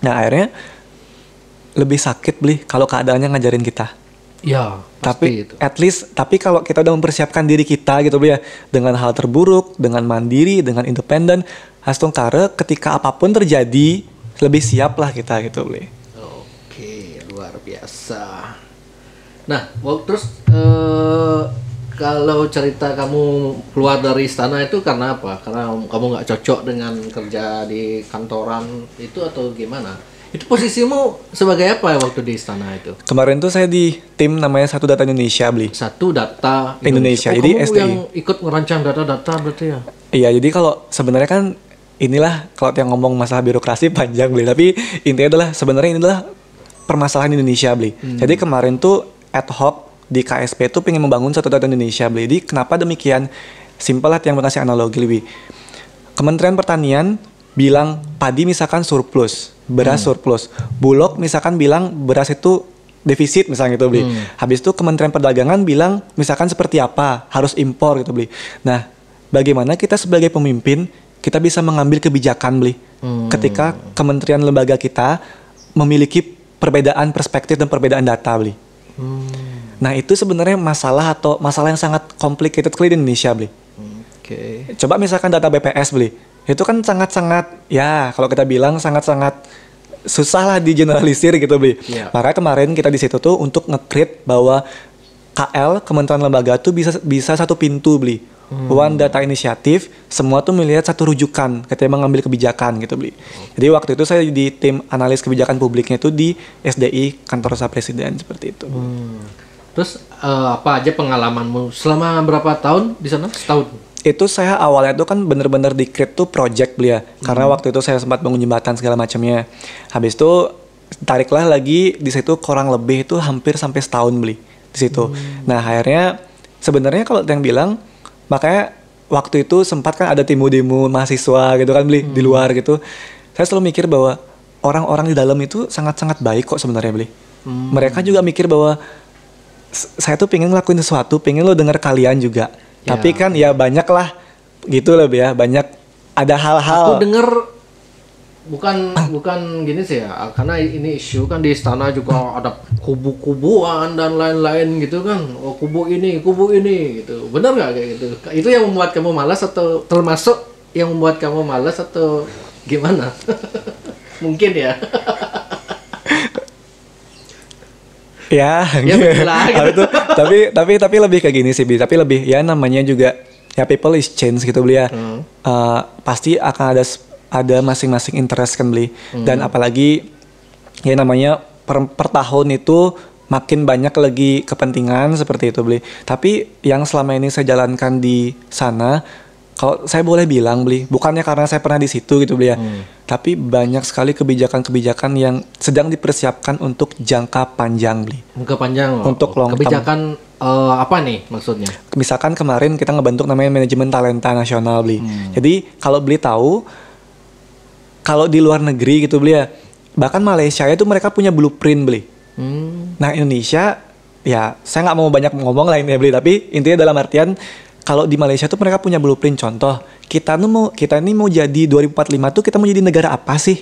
Nah akhirnya lebih sakit beli kalau keadaannya ngajarin kita. Ya, tapi itu. At least, tapi kalau kita udah mempersiapkan diri kita gitu ya, dengan hal terburuk, dengan mandiri, dengan independen, hastung kare ketika apapun terjadi lebih siap lah kita gitu beli. Oke, luar biasa. Nah, terus kalau cerita kamu keluar dari istana itu karena apa? Karena kamu nggak cocok dengan kerja di kantoran itu atau gimana? Itu posisimu sebagai apa waktu di istana itu? Kemarin tuh saya di tim namanya Satu Data Indonesia beli. Satu Data Indonesia. Oh, jadi kamu SDI. yang ikut merancang data-data berarti ya? Iya, jadi kalau sebenarnya kan inilah kalau yang ngomong masalah birokrasi panjang beli. Tapi intinya adalah sebenarnya ini adalah permasalahan Indonesia beli. Jadi kemarin tuh ad hoc di KSP tuh pengen membangun Satu Data Indonesia beli. Jadi kenapa demikian? Simpel lah yang berkasih analogi lebih. Kementerian Pertanian bilang padi misalkan surplus, beras surplus. Bulog misalkan bilang beras itu defisit misalnya gitu beli. Habis itu Kementerian Perdagangan bilang misalkan seperti apa, harus impor gitu beli. Nah, bagaimana kita sebagai pemimpin kita bisa mengambil kebijakan beli ketika kementerian lembaga kita memiliki perbedaan perspektif dan perbedaan data beli. Nah, itu sebenarnya masalah yang sangat complicated di Indonesia beli. Coba misalkan data BPS beli. Itu kan sangat-sangat, ya kalau kita bilang sangat-sangat susah lah digeneralisir gitu beli. Makanya kemarin kita di situ tuh untuk nge-create bahwa KL, Kementerian Lembaga tuh bisa satu pintu beli. One Data Initiative, semua tuh melihat satu rujukan ketika mengambil kebijakan gitu beli. Jadi waktu itu saya di tim analis kebijakan publiknya itu di SDI Kantor Staf Presiden seperti itu. Terus apa aja pengalamanmu selama berapa tahun di sana? Setahun? Itu saya awalnya tuh kan bener-bener di-create tuh project beli ya. Karena waktu itu saya sempat bangun jembatan segala macamnya. Habis itu tariklah lagi di situ kurang lebih itu hampir sampai setahun beli di situ. Nah akhirnya sebenarnya kalau yang bilang, makanya waktu itu sempat kan ada demo mahasiswa gitu kan beli di luar gitu. Saya selalu mikir bahwa orang-orang di dalam itu sangat-sangat baik kok sebenarnya beli. Mereka juga mikir bahwa saya tuh pengen ngelakuin sesuatu, pengen lo denger kalian juga. Tapi kan ya banyak lah gitu loh ya, banyak ada hal-hal. Aku denger bukan gini sih ya, karena ini isu kan di istana juga ada kubu-kubuan dan lain-lain gitu kan. Oh, kubu ini gitu. Benar nggak kayak gitu? Itu yang membuat kamu malas atau termasuk yang membuat kamu malas atau gimana? Mungkin ya. Ya, Ya begitulah, gitu. tapi lebih kayak gini sih, Bi. Tapi lebih ya namanya juga ya people is change gitu beli ya. Pasti akan ada masing-masing interest kan beli. Dan apalagi ya namanya per tahun itu makin banyak lagi kepentingan seperti itu beli. Tapi yang selama ini saya jalankan di sana, kalau saya boleh bilang beli, bukannya karena saya pernah di situ gitu beli ya, tapi banyak sekali kebijakan-kebijakan yang sedang dipersiapkan untuk jangka panjang beli. Jangka panjang. Untuk long term. Kebijakan apa nih maksudnya? Misalkan kemarin kita ngebentuk namanya manajemen talenta nasional beli. Jadi kalau beli tahu, kalau di luar negeri gitu beli ya, bahkan Malaysia itu mereka punya blueprint beli. Nah Indonesia ya saya nggak mau banyak ngomong lah ini ya beli, tapi intinya dalam artian kalau di Malaysia tuh mereka punya blueprint. Contoh kita ini mau jadi 2045 tuh kita mau jadi negara apa sih?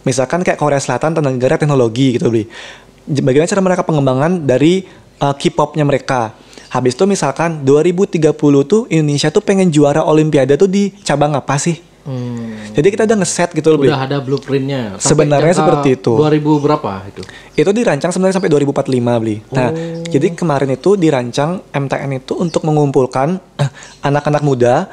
Misalkan kayak Korea Selatan negara teknologi gitu beli. Bagaimana cara mereka pengembangan dari K-popnya mereka. Habis itu misalkan 2030 tuh Indonesia tuh pengen juara Olimpiade tuh di cabang apa sih? Jadi kita udah ngeset gitu loh. Udah ada blueprintnya. Sebenarnya seperti itu. 2000 berapa itu? Itu dirancang sebenarnya sampai 2045 beli. Nah, jadi kemarin itu dirancang MTN itu untuk mengumpulkan anak-anak muda,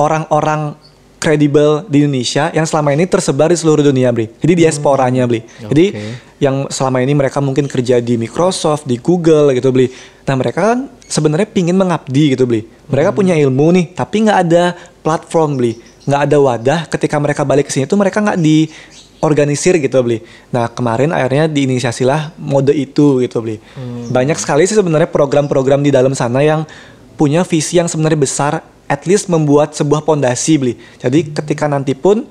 orang-orang kredibel di Indonesia yang selama ini tersebar di seluruh dunia beli. Jadi diasporanya beli. Jadi yang selama ini mereka mungkin kerja di Microsoft, di Google gitu beli. Nah mereka kan sebenarnya pingin mengabdi gitu beli. Mereka punya ilmu nih, tapi nggak ada platform beli. Nggak ada wadah ketika mereka balik ke sini itu mereka nggak diorganisir gitu beli. Nah kemarin akhirnya diinisiasilah mode itu gitu beli. Banyak sekali sih sebenarnya program-program di dalam sana yang punya visi yang sebenarnya besar, at least membuat sebuah pondasi beli. Jadi ketika nanti pun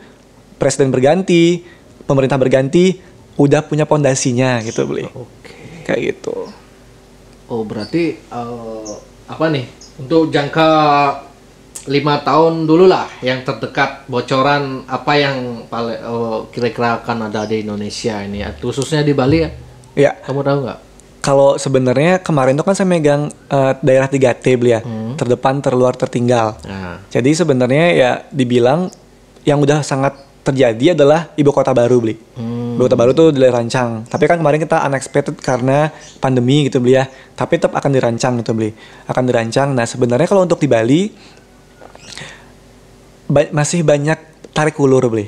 presiden berganti, pemerintah berganti, udah punya pondasinya gitu beli. Kayak gitu. Oh berarti apa nih untuk jangka 5 tahun dulu lah yang terdekat, bocoran apa yang paling kira-kira akan ada di Indonesia ini, khususnya di Bali ya? Ya. Kamu tahu nggak? Kalau sebenarnya kemarin itu kan saya megang daerah 3T beli ya, terdepan, terluar, tertinggal. Jadi sebenarnya ya dibilang yang udah sangat terjadi adalah ibu kota baru beli. Ibu kota baru tuh dirancang. Tapi kan kemarin kita unexpected karena pandemi gitu beli ya. Tapi tetap akan dirancang gitu beli. Akan dirancang. Nah sebenarnya kalau untuk di Bali masih banyak tarik ulur beli.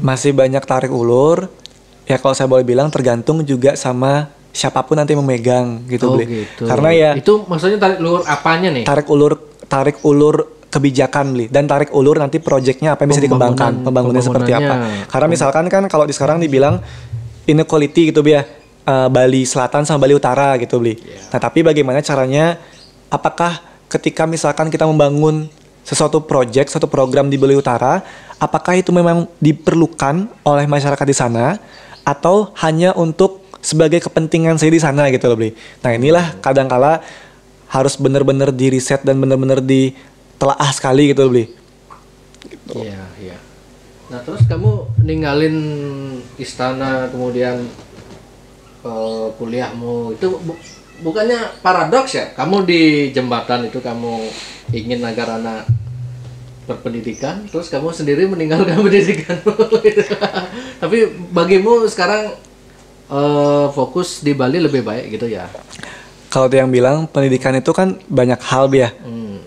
Masih banyak tarik ulur. Ya kalau saya boleh bilang tergantung juga sama siapapun nanti memegang gitu beli. Gitu. Karena ya itu maksudnya tarik ulur apanya nih? Tarik ulur kebijakan beli dan tarik ulur nanti proyeknya apa yang bisa dikembangkan, pembangunannya seperti apa. Karena misalkan kan kalau di sekarang dibilang inequality gitu ya, Bali Selatan sama Bali Utara gitu beli. Nah tapi bagaimana caranya? Apakah ketika misalkan kita membangun sesuatu proyek, suatu program di Bali Utara, apakah itu memang diperlukan oleh masyarakat di sana atau hanya untuk sebagai kepentingan saya di sana gitu loh beli. Nah inilah kadangkala harus benar-benar di riset dan benar-benar ditelaah sekali gitu loh beli. Iya, iya. Nah terus kamu ninggalin istana kemudian kuliahmu itu bukannya paradoks ya? Kamu di jembatan itu kamu ingin agar anak berpendidikan, terus kamu sendiri meninggalkan pendidikanmu. Tapi bagimu sekarang fokus di Bali lebih baik gitu ya? Kalau ada yang bilang pendidikan itu kan banyak hal ya.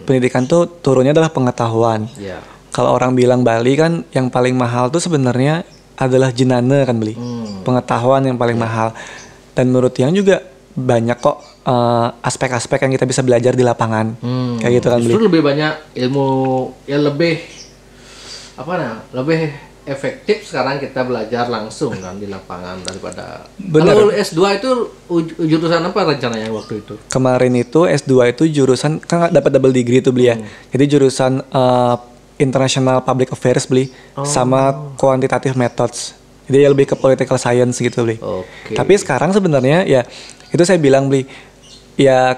Pendidikan tuh turunnya adalah pengetahuan. Kalau orang bilang Bali kan yang paling mahal tuh sebenarnya adalah jenana kan beli. Pengetahuan yang paling mahal. Dan menurut yang juga banyak kok aspek-aspek yang kita bisa belajar di lapangan. Kayak gitu kan beli. Justru lebih banyak ilmu yang lebih lebih efektif sekarang kita belajar langsung kan di lapangan daripada. Bener. Kalau S2 itu jurusan apa rencananya waktu itu? Kemarin itu S2 itu jurusan kan dapat double degree itu beli ya. Jadi jurusan International Public Affairs beli sama Quantitative Methods. Jadi ya lebih ke political science gitu beli. Tapi sekarang sebenarnya ya itu saya bilang beli ya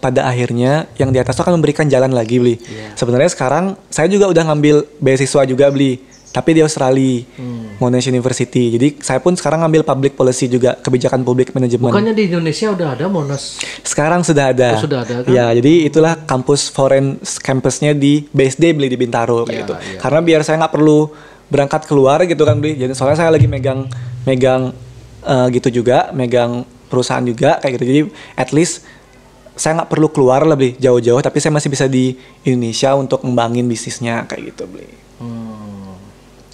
pada akhirnya yang di atas itu akan memberikan jalan lagi beli. Sebenarnya sekarang saya juga udah ngambil beasiswa juga beli. Tapi di Australia, Monash University. Jadi saya pun sekarang ngambil public policy juga, kebijakan public management. Bukannya di Indonesia udah ada Monash? Sekarang sudah ada. Sudah ada kan? Ya, jadi itulah kampus foreign campusnya di BSD beli di Bintaro kayak gitu. Karena biar saya nggak perlu berangkat keluar gitu kan beli. Jadi soalnya saya lagi megang gitu juga, megang perusahaan juga kayak gitu. Jadi at least saya nggak perlu keluar lebih jauh-jauh, tapi saya masih bisa di Indonesia untuk ngembangin bisnisnya kayak gitu beli.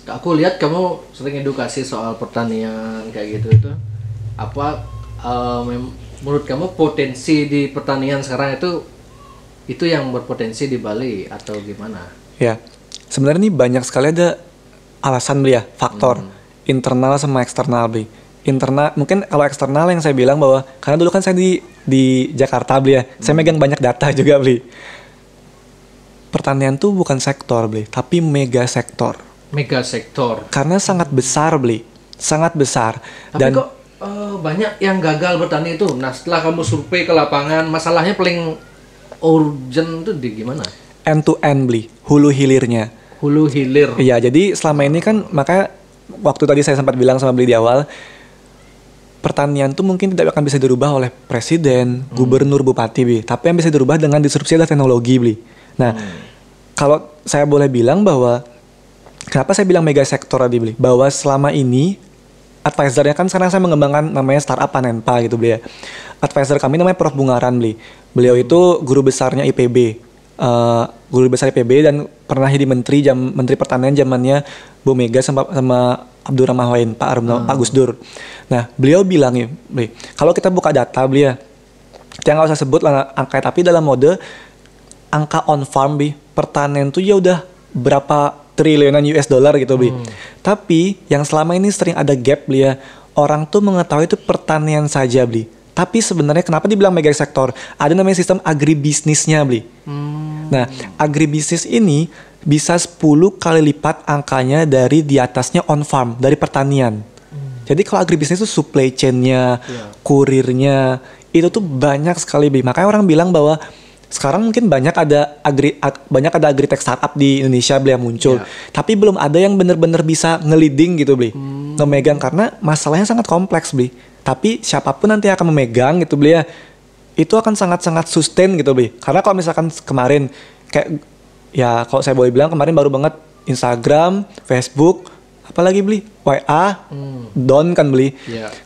Aku lihat kamu sering edukasi soal pertanian kayak gitu itu. Apa menurut kamu potensi di pertanian sekarang itu yang berpotensi di Bali atau gimana? Ya, sebenarnya ini banyak sekali ada alasan beli ya, faktor internal sama eksternal beli. Internal mungkin kalau eksternal yang saya bilang bahwa karena dulu kan saya di Jakarta beli ya, saya megang banyak data juga beli. Pertanian tuh bukan sektor beli, tapi mega sektor. Mega sektor. Karena sangat besar beli, sangat besar. Tapi dan kok banyak yang gagal bertani itu. Nah setelah kamu survei ke lapangan, masalahnya paling urgent tuh di gimana? End to end beli, hulu hilirnya. Hulu hilir. Iya, jadi selama ini kan makanya waktu tadi saya sempat bilang sama beli di awal, pertanian tuh mungkin tidak akan bisa dirubah oleh presiden, gubernur, bupati beli. Tapi yang bisa dirubah dengan disrupsi adalah teknologi beli. Nah, kalau saya boleh bilang bahwa kenapa saya bilang mega sektor tadi beli? Bahwa selama ini advisernya kan sekarang saya mengembangkan namanya startup Panenpa gitu beli ya. Advisor kami namanya Prof. Bungaran beli. Beliau itu guru besarnya IPB. Guru besar IPB dan pernah jadi menteri pertanian zamannya Bu Mega sama Abdurrahman Wahid, Pak Gus Dur. Nah, beliau bilang ya, beli, kalau kita buka data beli ya, kita nggak usah sebut lah angka, tapi dalam mode angka on farm beli, pertanian tuh ya udah berapa triliunan US dollar gitu beli. Tapi yang selama ini sering ada gap beli ya, orang tuh mengetahui itu pertanian saja beli. Tapi sebenarnya kenapa dibilang mega sektor? Ada namanya sistem agribisnisnya beli. Nah, agribisnis ini bisa 10 kali lipat angkanya dari di atasnya on farm, dari pertanian. Jadi kalau agribisnis itu supply chain-nya, kurirnya, itu tuh banyak sekali beli. Makanya orang bilang bahwa sekarang mungkin banyak ada agritech startup di Indonesia beli yang muncul, tapi belum ada yang benar-benar bisa nge-leading gitu beli, ngemegang karena masalahnya sangat kompleks beli. Tapi siapapun nanti akan memegang gitu beli ya, itu akan sangat-sangat sustain gitu beli. Karena kalau misalkan kemarin kayak ya kalau saya boleh bilang kemarin baru banget Instagram, Facebook, apalagi beli WA, down kan beli.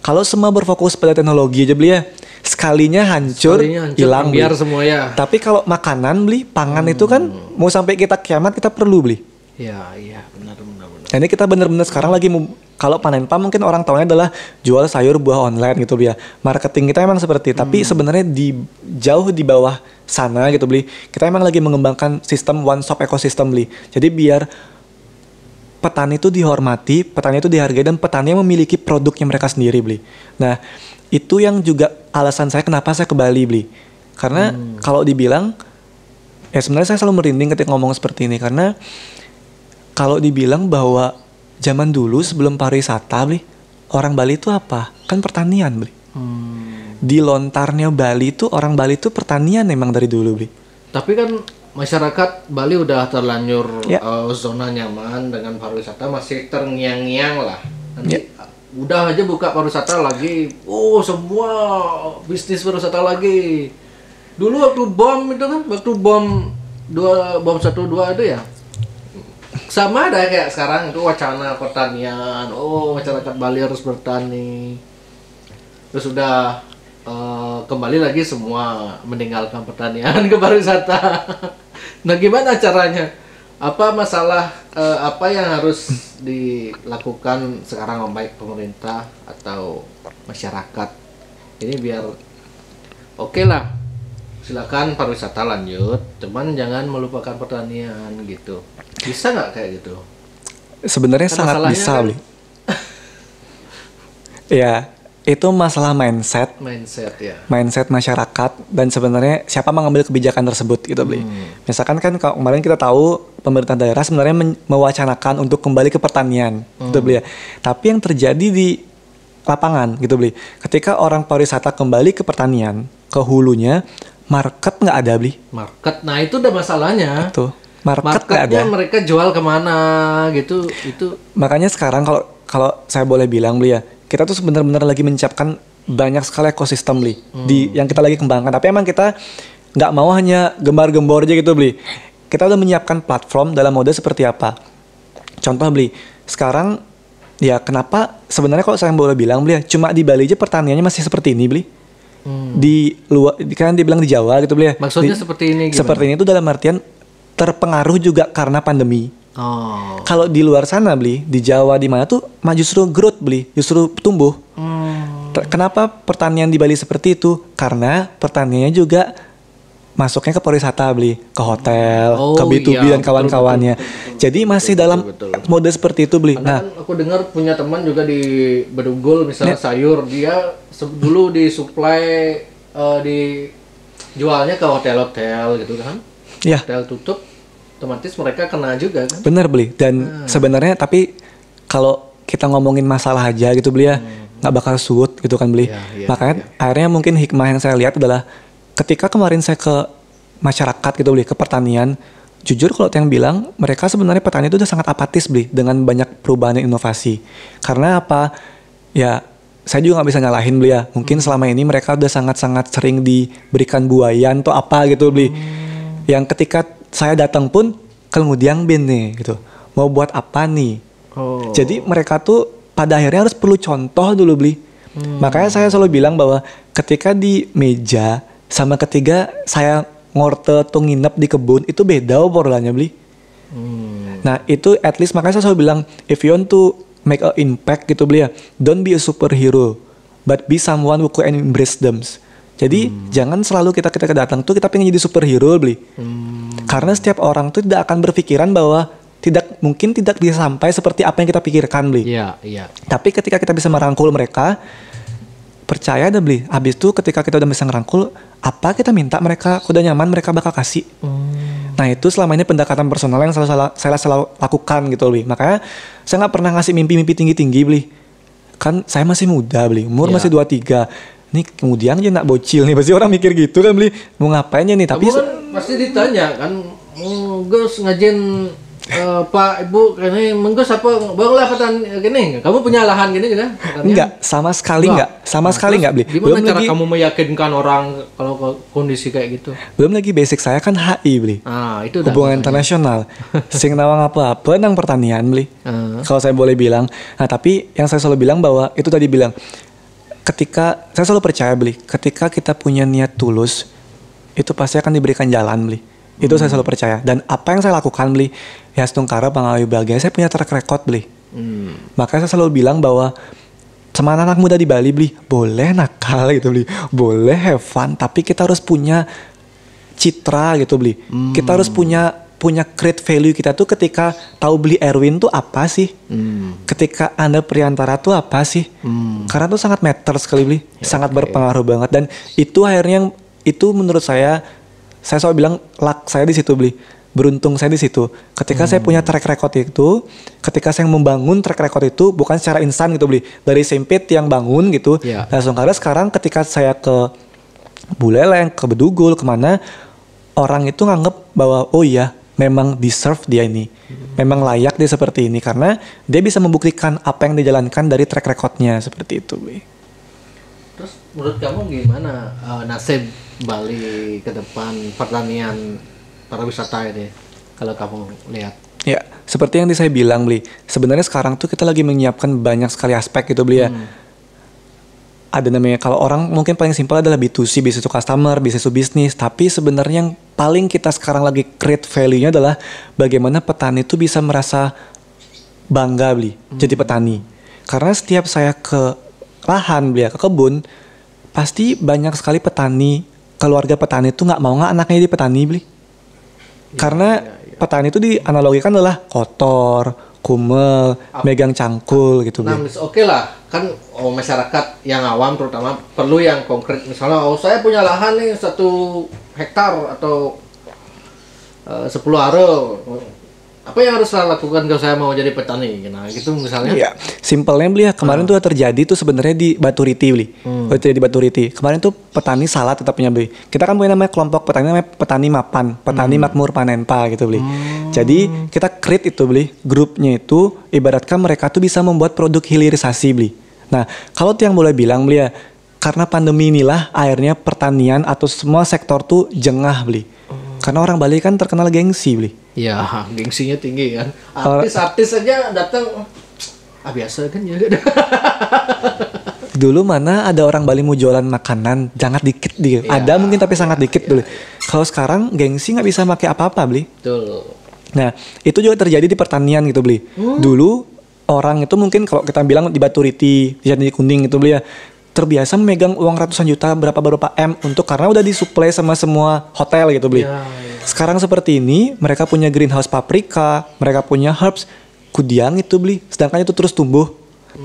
Kalau semua berfokus pada teknologi aja beli ya, sekalinya hancur hilang biar semua ya. Tapi kalau makanan beli, pangan itu kan mau sampai kita kiamat kita perlu beli. Iya benar. Jadi kita benar-benar sekarang lagi kalau Panenpa mungkin orang tahunya adalah jual sayur buah online gitu ya. Marketing kita emang seperti tapi sebenarnya jauh di bawah sana gitu beli. Kita emang lagi mengembangkan sistem one stop ecosystem beli. Jadi biar petani itu dihormati, petani itu dihargai dan petani yang memiliki produknya mereka sendiri beli. Nah, itu yang juga alasan saya kenapa saya ke Bali beli. Karena kalau dibilang ya sebenarnya saya selalu merinding ketika ngomong seperti ini karena kalau dibilang bahwa zaman dulu sebelum pariwisata beli, orang Bali itu apa? Kan pertanian beli. Di lontarnya Bali itu orang Bali itu pertanian memang dari dulu beli. Tapi kan masyarakat Bali udah terlanjur zona nyaman dengan pariwisata masih terngiang-ngiang lah. Nanti udah aja buka pariwisata lagi, semua bisnis pariwisata lagi. Dulu waktu bom itu kan, bom 1-2 itu ya. Sama ada kayak sekarang itu wacana pertanian. Masyarakat Bali harus bertani. Terus udah kembali lagi semua meninggalkan pertanian ke pariwisata. Nah, gimana caranya? Apa masalah apa yang harus dilakukan sekarang baik pemerintah atau masyarakat? Ini biar oke lah. Silakan pariwisata lanjut, cuman jangan melupakan pertanian gitu. Bisa nggak kayak gitu? Sebenarnya sangat bisa, kan? Ya, itu masalah mindset ya. Mindset masyarakat dan sebenarnya siapa mengambil kebijakan tersebut gitu beli. Misalkan kan kemarin kita tahu pemerintah daerah sebenarnya mewacanakan untuk kembali ke pertanian gitu beli ya. Tapi yang terjadi di lapangan gitu beli. Ketika orang pariwisata kembali ke pertanian, ke hulunya, market nggak ada beli. Market, nah itu udah masalahnya. Tuh, marketnya ada. Mereka jual kemana gitu itu. Makanya sekarang kalau saya boleh bilang beli ya, kita tuh benar-benar lagi menciptakan banyak sekali ekosistem beli di yang kita lagi kembangkan. Tapi emang kita nggak mau hanya gembar-gembor aja gitu beli. Kita udah menyiapkan platform dalam mode seperti apa. Contoh beli, sekarang ya kenapa sebenarnya kalau saya boleh bilang beli, cuma di Bali aja pertaniannya masih seperti ini beli. Di luar kan dia bilang di Jawa gitu beli. Maksudnya seperti ini gimana? Seperti ini itu dalam artian terpengaruh juga karena pandemi. Oh. Kalau di luar sana beli, di Jawa di mana tuh justru growth beli, justru tumbuh. Kenapa pertanian di Bali seperti itu? Karena pertaniannya juga masuknya ke pariwisata beli, ke hotel, ke B2B dan kawan-kawannya. Jadi masih dalam mode seperti itu beli. Nah, kan aku dengar punya teman juga di Bedugul misalnya sayur, dia dulu disuplai dijualnya ke hotel-hotel gitu kan. Ya. Hotel tutup, otomatis mereka kena juga kan. Bener beli. Dan sebenarnya tapi kalau kita ngomongin masalah aja gitu beli ya, nggak bakal suut gitu kan beli. Makanya akhirnya mungkin hikmah yang saya lihat adalah ketika kemarin saya ke masyarakat gitu beli, ke pertanian, jujur kalau yang bilang mereka sebenarnya petani itu udah sangat apatis beli dengan banyak perubahan dan inovasi. Karena apa? Ya saya juga nggak bisa nyalahin beli ya. Mungkin selama ini mereka udah sangat-sangat sering diberikan buayan atau apa gitu beli. Yang ketika saya datang pun kemudian nih gitu. Mau buat apa nih? Jadi mereka tuh pada akhirnya harus perlu contoh dulu beli. Makanya saya selalu bilang bahwa ketika di meja sama ketiga saya ngorte atau nginep di kebun itu beda obrolannya beli. Nah itu at least makanya saya selalu bilang if you want to make an impact gitu beli ya, don't be a superhero but be someone who can embrace them. Jadi jangan selalu kita datang tuh kita pengen jadi superhero beli. Karena setiap orang tuh tidak akan berpikiran bahwa mungkin tidak bisa sampai seperti apa yang kita pikirkan beli. Iya. Tapi ketika kita bisa merangkul mereka, percaya deh beli. Habis itu ketika kita udah bisa ngerangkul, apa kita minta mereka udah nyaman mereka bakal kasih. Nah itu selama ini pendekatan personal yang saya selalu lakukan gitu beli. Makanya saya nggak pernah ngasih mimpi-mimpi tinggi-tinggi beli. Kan saya masih muda beli, umur masih 23. Nih kemudian aja nak bocil nih, pasti orang mikir gitu kan beli. Mau ngapainnya nih? Tapi kan pasti ditanya kan, Gus ngajin Pak Ibu kayaknya menggus apa bangunlah petani gini, kamu punya lahan gini juga? Enggak, sama sekali beli. Gimana belum cara lagi, kamu meyakinkan orang kalau kondisi kayak gitu? Belum lagi basic saya kan HI beli. Itu hubungan internasional. Sing nawang apa-apa nang pertanian beli. Kalau saya boleh bilang. Nah tapi yang saya selalu bilang bahwa itu tadi bilang, ketika saya selalu percaya beli, ketika kita punya niat tulus, itu pasti akan diberikan jalan beli. Itu saya selalu percaya. Dan apa yang saya lakukan beli, ya setungkara pengawi bahagia, saya punya track record beli. Makanya saya selalu bilang bahwa sama anak muda di Bali beli, boleh nakal gitu beli, boleh have fun, tapi kita harus punya citra gitu beli. Kita harus punya create value kita tuh ketika tahu beli Erwin tuh apa sih? Ketika Anda Priantara tuh apa sih? Karena tuh sangat matter sekali beli, sangat berpengaruh banget. Dan itu akhirnya itu menurut saya selalu bilang luck saya di situ beli, beruntung saya di situ. Ketika saya punya track record itu, ketika saya membangun track record itu bukan secara instan gitu beli, dari sempit yang bangun gitu. Langsung karena sekarang ketika saya ke Buleleng, ke Bedugul, kemana orang itu nganggep bahwa oh iya memang deserve dia ini, memang layak dia seperti ini karena dia bisa membuktikan apa yang dijalankan dari track recordnya seperti itu beli. Terus menurut kamu gimana nasib Bali ke depan pertanian pariwisata ini kalau kamu lihat? Ya, seperti yang saya bilang beli, sebenarnya sekarang tuh kita lagi menyiapkan banyak sekali aspek gitu beli ya. Ada namanya kalau orang mungkin paling simpel adalah B2C, business to customer, business to business, tapi sebenarnya yang paling kita sekarang lagi create value-nya adalah bagaimana petani itu bisa merasa bangga beli jadi petani. Karena setiap saya ke lahan beli ya, ke kebun, pasti banyak sekali petani, keluarga petani itu nggak anaknya jadi petani beli. Karena petani itu dianalogikan adalah kotor, kumel, megang cangkul gitu. Nah, oke lah, kan masyarakat yang awam terutama perlu yang konkret. Misalnya, saya punya lahan nih 1 hektar atau 10 are. Apa yang harus saya lakukan kalau saya mau jadi petani? Nah, gitu misalnya. Iya, simpelnya beli ya. Kemarin tuh terjadi tuh sebenarnya di Baturiti beli. Di Baturiti. Kemarin tuh petani salah tetapnya beli. Kita kan punya namanya kelompok petani namanya petani mapan, petani makmur panenpa gitu beli. Jadi kita create itu beli, grupnya itu ibaratkan mereka tuh bisa membuat produk hilirisasi beli. Nah, kalau tuh yang boleh bilang beli ya, karena pandemi inilah akhirnya pertanian atau semua sektor tuh jengah beli. Karena orang Bali kan terkenal gengsi beli. Iya, gengsinya tinggi kan. Artis-artis aja datang Biasa kan ya. Dulu mana ada orang Bali mau jualan makanan, sangat dikit dia. Ada mungkin tapi sangat dikit dulu. Kalau sekarang gengsi nggak bisa pakai apa-apa beli. Betul. Nah itu juga terjadi di pertanian gitu beli. Dulu orang itu mungkin kalau kita bilang di Baturiti, di Jati Kuning itu beli ya, terbiasa memegang uang ratusan juta berapa M untuk karena udah disuplai sama semua hotel gitu beli. Sekarang seperti ini, mereka punya greenhouse paprika, mereka punya herbs, kudiang itu beli, sedangkan itu terus tumbuh.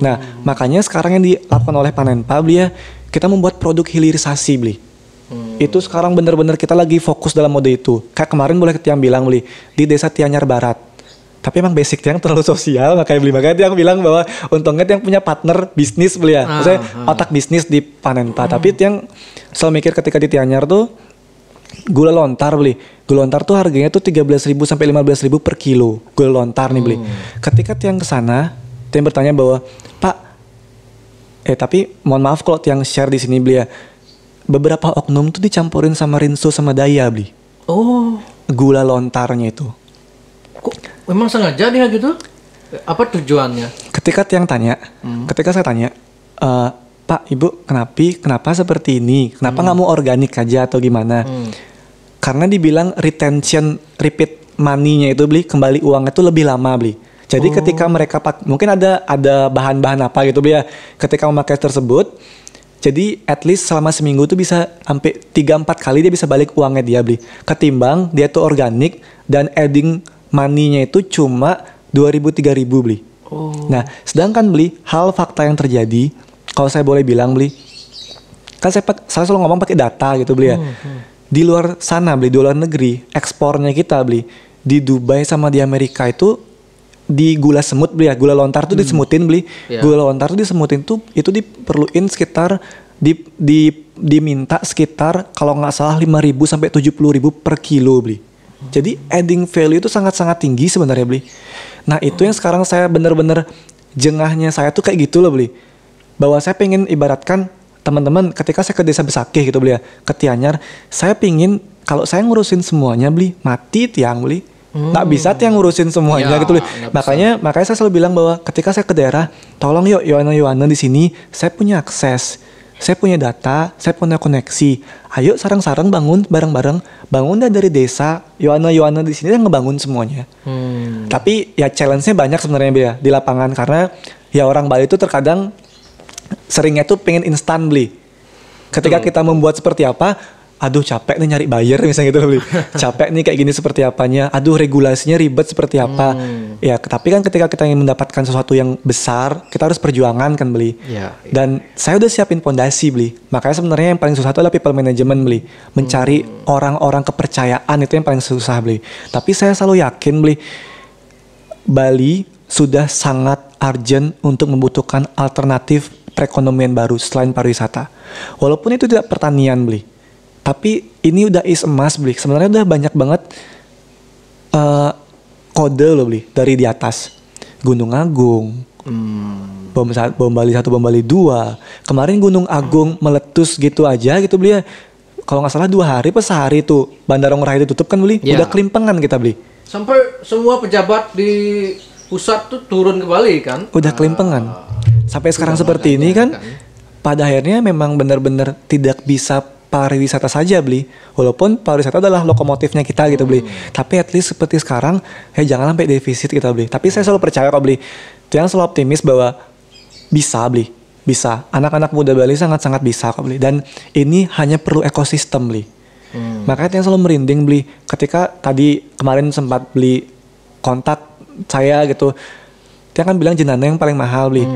Nah, makanya sekarang yang dilakukan oleh Panenpa beli ya, kita membuat produk hilirisasi beli. Itu sekarang benar-benar kita lagi fokus dalam mode itu. Kayak kemarin boleh Tiang bilang beli di desa Tianyar Barat. Tapi emang basic Tiang terlalu sosial, makanya Tiang bilang bahwa untungnya Tiang punya partner bisnis beli ya. Maksudnya otak bisnis di Panenpa. Tapi Tiang selalu mikir ketika di Tianyar tuh gula lontar beli. Gula lontar tuh harganya tuh 13.000 sampai 15.000 per kilo. Gula lontar nih beli. Ketika Tiang kesana, Tiang bertanya bahwa Pak, tapi mohon maaf kalau Tiang share di sini beli ya. Beberapa oknum tuh dicampurin sama rinso sama daya beli. Gula lontarnya itu. Kok memang sengaja dia gitu? Apa tujuannya? Ketika Tiang tanya, ketika saya tanya, Pak, Ibu, kenapa seperti ini? Kenapa nggak mau organik aja atau gimana? Karena dibilang repeat money-nya itu beli, kembali uangnya itu lebih lama beli. Jadi ketika mereka mungkin ada bahan-bahan apa gitu beli ya, ketika memakai tersebut, jadi at least selama seminggu tuh bisa sampai 3-4 kali dia bisa balik uangnya dia beli. Ketimbang dia tuh organik dan adding money-nya itu cuma 2.000-3.000 beli. Nah, sedangkan beli hal fakta yang terjadi, kalau saya boleh bilang beli, kan saya selalu ngomong pakai data gitu beli ya. Di luar sana beli, di luar negeri, ekspornya kita beli di Dubai sama di Amerika itu di gula semut beli ya, gula lontar tuh disemutin beli. Gula lontar tuh disemutin tuh itu diperluin sekitar diminta sekitar kalau nggak salah 5.000 sampai 70.000 per kilo beli. Jadi adding value itu sangat-sangat tinggi sebenarnya beli. Nah itu yang sekarang saya bener-bener jengahnya saya tuh kayak gitu loh beli. Bahwa saya pengen ibaratkan teman-teman ketika saya ke desa Besakih gitu beli ya, ke Tianyar, saya pingin kalau saya ngurusin semuanya beli, mati Tiang beli. Nggak bisa Tiang ngurusin semuanya gitu beli. Makanya saya selalu bilang bahwa ketika saya ke daerah, tolong yuk Yohana di sini, saya punya akses. Saya punya data, saya punya koneksi. Ayo sarang-sarang bangun bareng-bareng, bangun dari desa. Yohana di sini yang ngebangun semuanya. Tapi ya challenge-nya banyak sebenarnya ya di lapangan karena ya orang Bali itu terkadang seringnya tuh pengen instan beli. Ketika kita membuat seperti apa, aduh capek nih nyari buyer misalnya gitu beli. Capek nih kayak gini seperti apanya. Aduh regulasinya ribet seperti apa. Ya tapi kan ketika kita ingin mendapatkan sesuatu yang besar, kita harus perjuangan kan beli. Dan saya udah siapin fondasi beli. Makanya sebenarnya yang paling susah itu adalah people management beli. Mencari orang-orang kepercayaan itu yang paling susah beli. Tapi saya selalu yakin beli, Bali sudah sangat urgent untuk membutuhkan alternatif perekonomian baru selain pariwisata. Walaupun itu tidak pertanian beli. Tapi ini udah is emas beli. Sebenarnya udah banyak banget kode loh beli dari di atas. Gunung Agung, Bom Bali 1, Bom Bali 2. Kemarin Gunung Agung meletus gitu aja gitu beli ya. Kalau nggak salah 2 hari pas sehari tuh Bandara Ngurah itu tutup kan beli. Udah kelimpangan kita beli. Sampai semua pejabat di pusat tuh turun ke Bali kan. Udah kelimpangan. Sampai sekarang seperti ini kan. Pada akhirnya memang benar-benar tidak bisa pariwisata saja beli, walaupun pariwisata adalah lokomotifnya kita gitu beli. Tapi at least seperti sekarang, jangan sampai defisit kita beli. Tapi saya selalu percaya kok beli, jangan selalu optimis bahwa bisa beli, bisa. Anak-anak muda Bali sangat-sangat bisa kok beli. Dan ini hanya perlu ekosistem beli. Makanya yang selalu merinding beli. Ketika tadi kemarin sempat beli kontak saya gitu, dia kan bilang jenana yang paling mahal beli.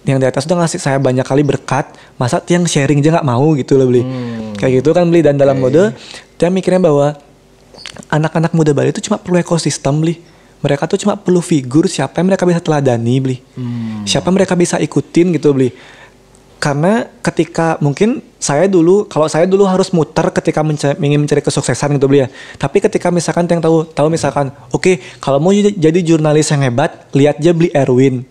Yang di atas udah ngasih saya banyak kali berkat, masa Tiang sharing aja nggak mau gitu loh beli. Kayak gitu kan beli. Dan dalam mode Tiang mikirnya bahwa anak-anak muda Bali itu cuma perlu ekosistem beli. Mereka tuh cuma perlu figur siapa yang mereka bisa teladani beli. Siapa mereka bisa ikutin gitu beli. Karena ketika mungkin kalau saya dulu harus muter ketika ingin mencari kesuksesan gitu beli ya. Tapi ketika misalkan Tiang tahu misalkan, oke, kalau mau jadi jurnalis yang hebat, lihat aja beli Erwin.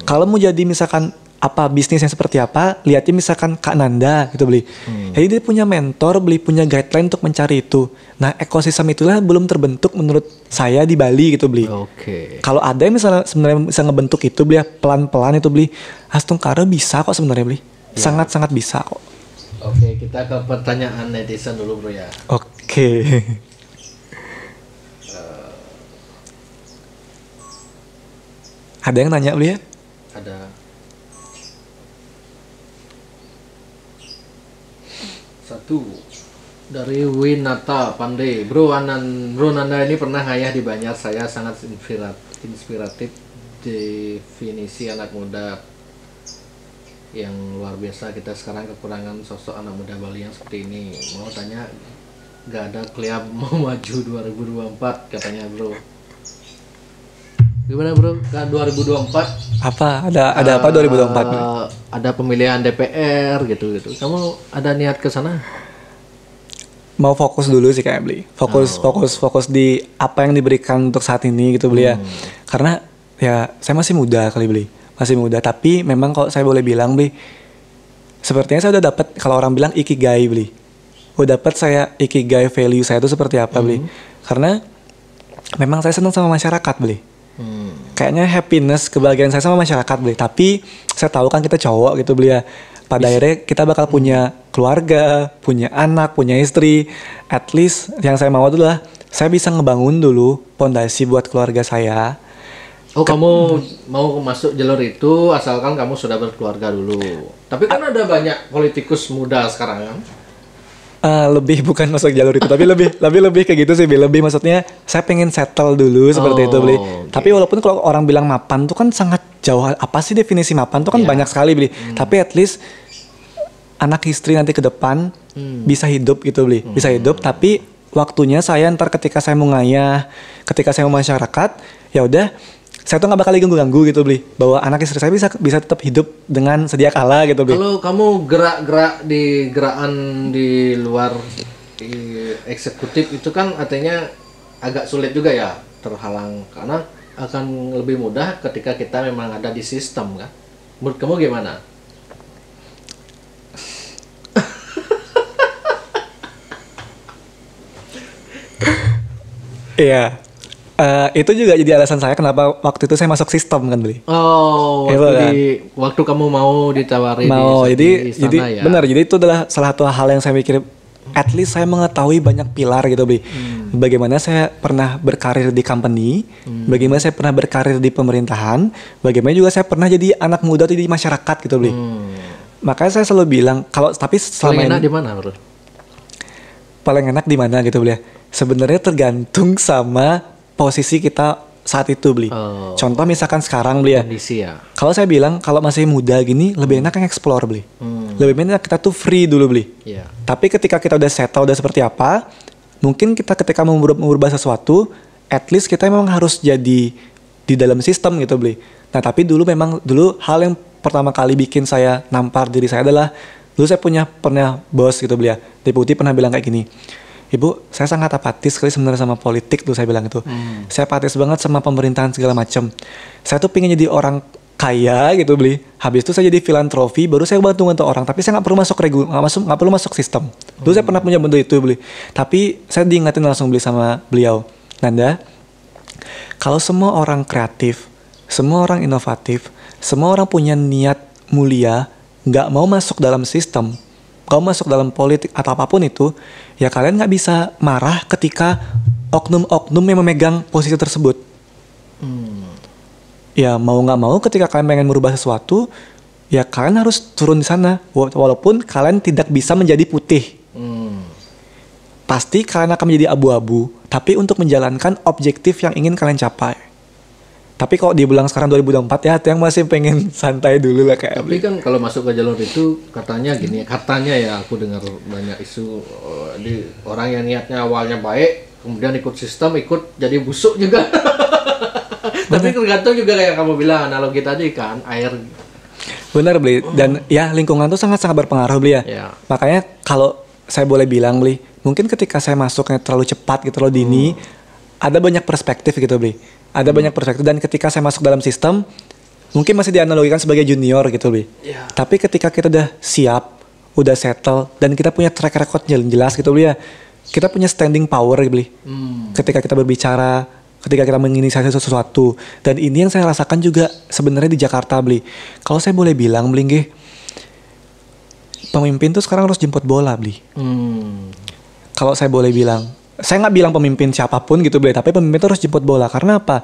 Kalau mau jadi misalkan apa bisnisnya seperti apa, lihatnya misalkan Kak Nanda gitu beli. Jadi dia punya mentor, beli punya guideline untuk mencari itu. Nah ekosistem itulah belum terbentuk menurut saya di Bali gitu beli. Kalau ada yang misalnya sebenarnya bisa ngebentuk itu beli pelan-pelan itu beli, Astungkara bisa kok sebenarnya beli. Sangat-sangat bisa kok. Oke, kita ke pertanyaan netizen dulu bro ya. Oke. Ada yang nanya beli ya? Ada. Satu dari Winata Pandey. Bro Nanda ini pernah ngayah di Banjar. Saya sangat inspiratif definisi anak muda yang luar biasa. Kita sekarang kekurangan sosok anak muda Bali yang seperti ini. Mau tanya, gak ada Kliab mau maju 2024 katanya bro. Gimana bro? Ke 2024? Apa? Ada apa 2024? Ada pemilihan DPR gitu. Kamu ada niat ke sana? Mau fokus dulu sih kayak beli. Fokus di apa yang diberikan untuk saat ini gitu beli ya. Karena ya saya masih muda kali beli. Masih muda, tapi memang kalau saya boleh bilang beli, sepertinya saya udah dapat, kalau orang bilang ikigai beli. Udah dapat saya ikigai, value saya itu seperti apa beli. Karena memang saya senang sama masyarakat beli. Kayaknya happiness, kebahagiaan saya sama masyarakat beli. Tapi saya tahu kan kita cowok gitu beli ya. Pada akhirnya kita bakal punya keluarga, punya anak, punya istri. At least yang saya mau adalah saya bisa ngebangun dulu pondasi buat keluarga saya. Oh, kamu mau masuk jalur itu asalkan kamu sudah berkeluarga dulu. Tapi kan ada banyak politikus muda sekarang kan? Lebih bukan masuk jalur itu, tapi lebih kayak gitu sih, lebih maksudnya saya pengen settle dulu seperti itu beli. Okay. Tapi walaupun kalau orang bilang mapan tuh kan sangat jauh, apa sih definisi mapan tuh kan banyak sekali beli. Tapi at least anak istri nanti ke depan bisa hidup gitu beli, bisa hidup. Tapi waktunya saya ntar ketika saya mau ngayah, ketika saya mau masyarakat, ya udah. Saya tuh nggak bakal ganggu gitu beli, bahwa anak istri saya bisa tetap hidup dengan sedia kala gitu beli. Kalau kamu gerak-gerak di gerakan di luar eksekutif itu kan artinya agak sulit juga ya, terhalang, karena akan lebih mudah ketika kita memang ada di sistem kan. Menurut kamu gimana? Iya. Itu juga jadi alasan saya kenapa waktu itu saya masuk sistem kan beli. Oh, waktu kamu mau ditawari di sana ya. Benar, jadi itu adalah salah satu hal yang saya mikir. At least saya mengetahui banyak pilar gitu beli. Bagaimana saya pernah berkarir di company, bagaimana saya pernah berkarir di pemerintahan, bagaimana juga saya pernah jadi anak muda di masyarakat gitu beli. Makanya saya selalu bilang tapi selama paling enak di mana bro? Paling enak di mana gitu beli. Sebenarnya tergantung sama posisi kita saat itu beli. Contoh misalkan sekarang beli ya. Kondisi ya. Kalau saya bilang kalau masih muda gini lebih enak yang explore beli. Lebih enak kita tuh free dulu beli. Tapi ketika kita udah settle udah seperti apa, mungkin kita ketika mau merubah sesuatu, at least kita memang harus jadi di dalam sistem gitu beli. Nah tapi dulu hal yang pertama kali bikin saya nampar diri saya adalah dulu saya pernah bos gitu beli ya. Deputi pernah bilang kayak gini. Ibu, saya sangat apatis sekali sebenarnya sama politik tuh saya bilang itu. Saya apatis banget sama pemerintahan segala macam. Saya tuh pengen jadi orang kaya gitu beli. Habis itu saya jadi filantropi, baru saya bantu orang. Tapi saya nggak perlu nggak perlu masuk sistem. Dulu saya pernah punya bentuk itu beli. Tapi saya diingatin langsung beli sama beliau, Nanda, kalau semua orang kreatif, semua orang inovatif, semua orang punya niat mulia, nggak mau masuk dalam sistem, kau masuk dalam politik atau apapun itu, ya kalian nggak bisa marah ketika oknum-oknum yang memegang posisi tersebut. Ya mau nggak mau ketika kalian pengen merubah sesuatu, ya kalian harus turun di sana. Walaupun kalian tidak bisa menjadi putih, pasti kalian akan menjadi abu-abu. Tapi untuk menjalankan objektif yang ingin kalian capai. Tapi kalau dibilang sekarang 2024 ya, yang masih pengen santai dulu lah kayak. Tapi kan kalau masuk ke jalur itu katanya ya aku dengar banyak isu di orang yang niatnya awalnya baik, kemudian ikut sistem, ikut jadi busuk juga. Tapi tergantung juga kayak kamu bilang analogi tadi kan, air. Benar beli, dan ya lingkungan tuh sangat-sangat berpengaruh beli ya. Makanya kalau saya boleh bilang beli, mungkin ketika saya masuknya terlalu cepat gitu, terlalu dini, ada banyak perspektif gitu beli. Ada banyak perspektif, dan ketika saya masuk dalam sistem, mungkin masih dianalogikan sebagai junior gitu Bli. Iya. Tapi ketika kita udah siap, udah settle, dan kita punya track record yang jelas gitu Bli ya, kita punya standing power Bli. Ketika kita berbicara, ketika kita menginisiasi sesuatu. Dan ini yang saya rasakan juga sebenarnya di Jakarta Bli. Kalau saya boleh bilang Bli nggih, pemimpin tuh sekarang harus jemput bola Bli. Kalau saya boleh bilang, saya nggak bilang pemimpin siapapun gitu Bli, tapi pemimpin tuh harus jemput bola. Karena apa?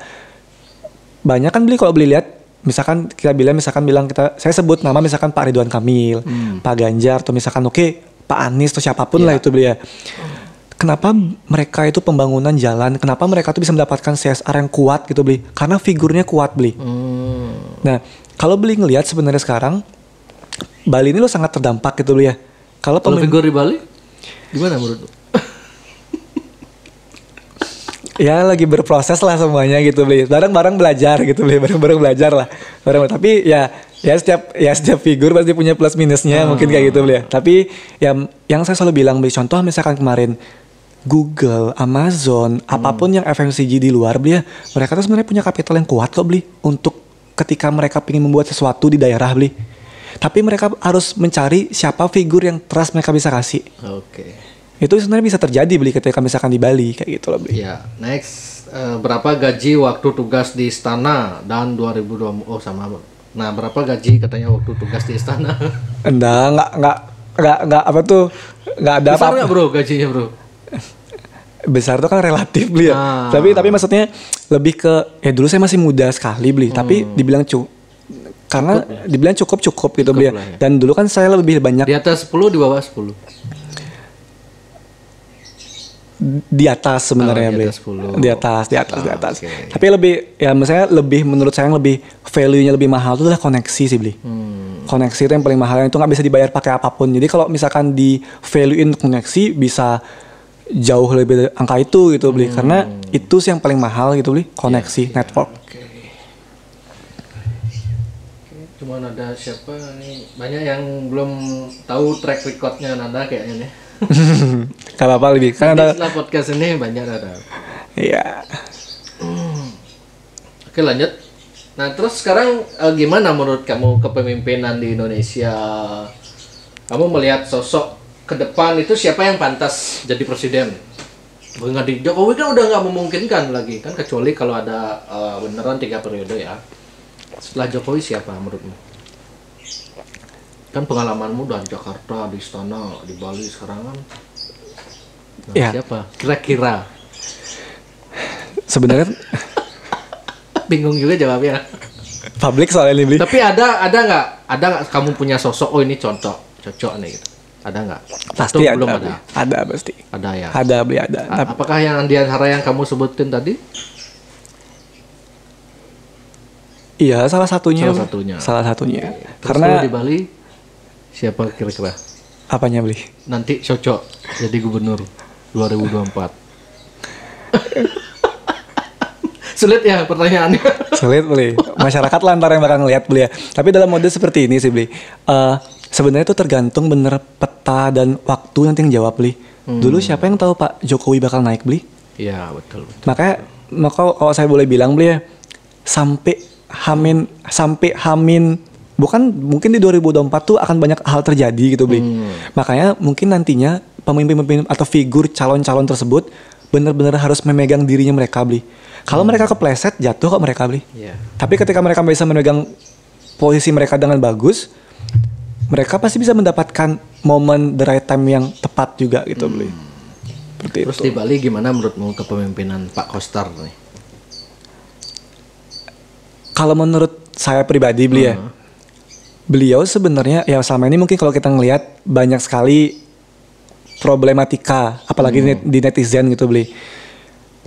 Banyak kan Bli kalau Bli lihat, misalkan kita saya sebut nama misalkan Pak Ridwan Kamil, Pak Ganjar, atau misalkan Pak Anies atau siapapun lah itu Bli ya. Kenapa mereka itu pembangunan jalan, kenapa mereka tuh bisa mendapatkan CSR yang kuat gitu Bli? Karena figurnya kuat Bli. Nah, kalau Bli ngelihat sebenarnya sekarang Bali ini lo sangat terdampak gitu Bli ya. Kalau figur di Bali gimana menurut lo? Ya lagi berproses lah semuanya gitu Bli. Bareng-bareng belajar gitu Bli, bareng-bareng belajar lah. Tapi ya setiap figur pasti punya plus minusnya mungkin kayak gitu Bli ya. Tapi yang saya selalu bilang Bli, contoh misalkan kemarin Google, Amazon, apapun yang FMCG di luar Bli ya, mereka tuh sebenarnya punya kapital yang kuat kok Bli untuk ketika mereka ingin membuat sesuatu di daerah Bli. Tapi mereka harus mencari siapa figur yang trust mereka bisa kasih. Itu sebenarnya bisa terjadi Bli ketika misalkan di Bali kayak gitu loh Bli. Ya, next berapa gaji waktu tugas di istana dan 2020 sama. Nah, berapa gaji katanya waktu tugas di istana? Enggak apa tuh? Enggak ada apa-apa. Besar enggak bro gajinya bro? Besar itu kan relatif Bli ya. Tapi maksudnya lebih ke dulu saya masih muda sekali Bli, tapi dibilang dibilang cukup gitu Bli ya. Dan dulu kan saya lebih banyak di atas 10, di bawah 10. Di atas sebenarnya Bli. Di atas. Okay. Tapi menurut saya yang lebih value-nya lebih mahal itu adalah koneksi sih Bli. Koneksi itu yang paling mahal, itu nggak bisa dibayar pakai apapun. Jadi kalau misalkan di value-in koneksi bisa jauh lebih dari angka itu gitu Bli, karena itu sih yang paling mahal gitu Bli, koneksi, network. Cuman ada siapa nih, banyak yang belum tahu track recordnya Nanda kayaknya nih. Gak apa-apa lebih kan ada setelah podcast ini banyak ada. Iya. Oke lanjut. Nah terus sekarang gimana menurut kamu kepemimpinan di Indonesia? Kamu melihat sosok ke depan itu siapa yang pantas jadi presiden? Mengganti Jokowi kan udah nggak memungkinkan lagi kan, kecuali kalau ada beneran 3 periode ya. Setelah Jokowi siapa menurutmu? Kan pengalamanmu dari Jakarta, di istana, di Bali sekarang kan. Nah, siapa? Kira-kira. Sebenarnya bingung juga jawabnya. Publik soalnya ini Bli. Tapi ada nggak kamu punya sosok ini cocok nih gitu? Ada nggak? Pasti ada. Belum ada. Ada pasti. Ada ya. Ada Bli, ada. Apakah yang di antara yang kamu sebutin tadi? Iya, salah satunya. Okay. Karena di Bali siapa kira-kira? Apanya Bli? Nanti cocok jadi gubernur 2024. Sulit ya pertanyaannya. Sulit Bli. Masyarakat lantar yang bakal ngeliat Bli ya. Tapi dalam mode seperti ini sih Bli. Sebenarnya itu tergantung bener peta dan waktu nanti yang jawab Bli. Dulu siapa yang tahu Pak Jokowi bakal naik Bli? Iya betul. Makanya kalau saya boleh bilang Bli ya, sampai Hamin bukan mungkin di 2024 tuh akan banyak hal terjadi gitu Bli. Makanya mungkin nantinya pemimpin atau figur calon-calon tersebut benar-benar harus memegang dirinya mereka Bli. Kalau mereka kepleset jatuh kok mereka Bli. Tapi ketika mereka bisa memegang posisi mereka dengan bagus, mereka pasti bisa mendapatkan momen the right time yang tepat juga gitu Bli. Seperti Terus itu. Di Bali gimana menurutmu kepemimpinan Pak Koster nih? Kalau menurut saya pribadi Bli ya, beliau sebenarnya ya selama ini mungkin kalau kita ngelihat banyak sekali problematika, apalagi di netizen gitu Bli.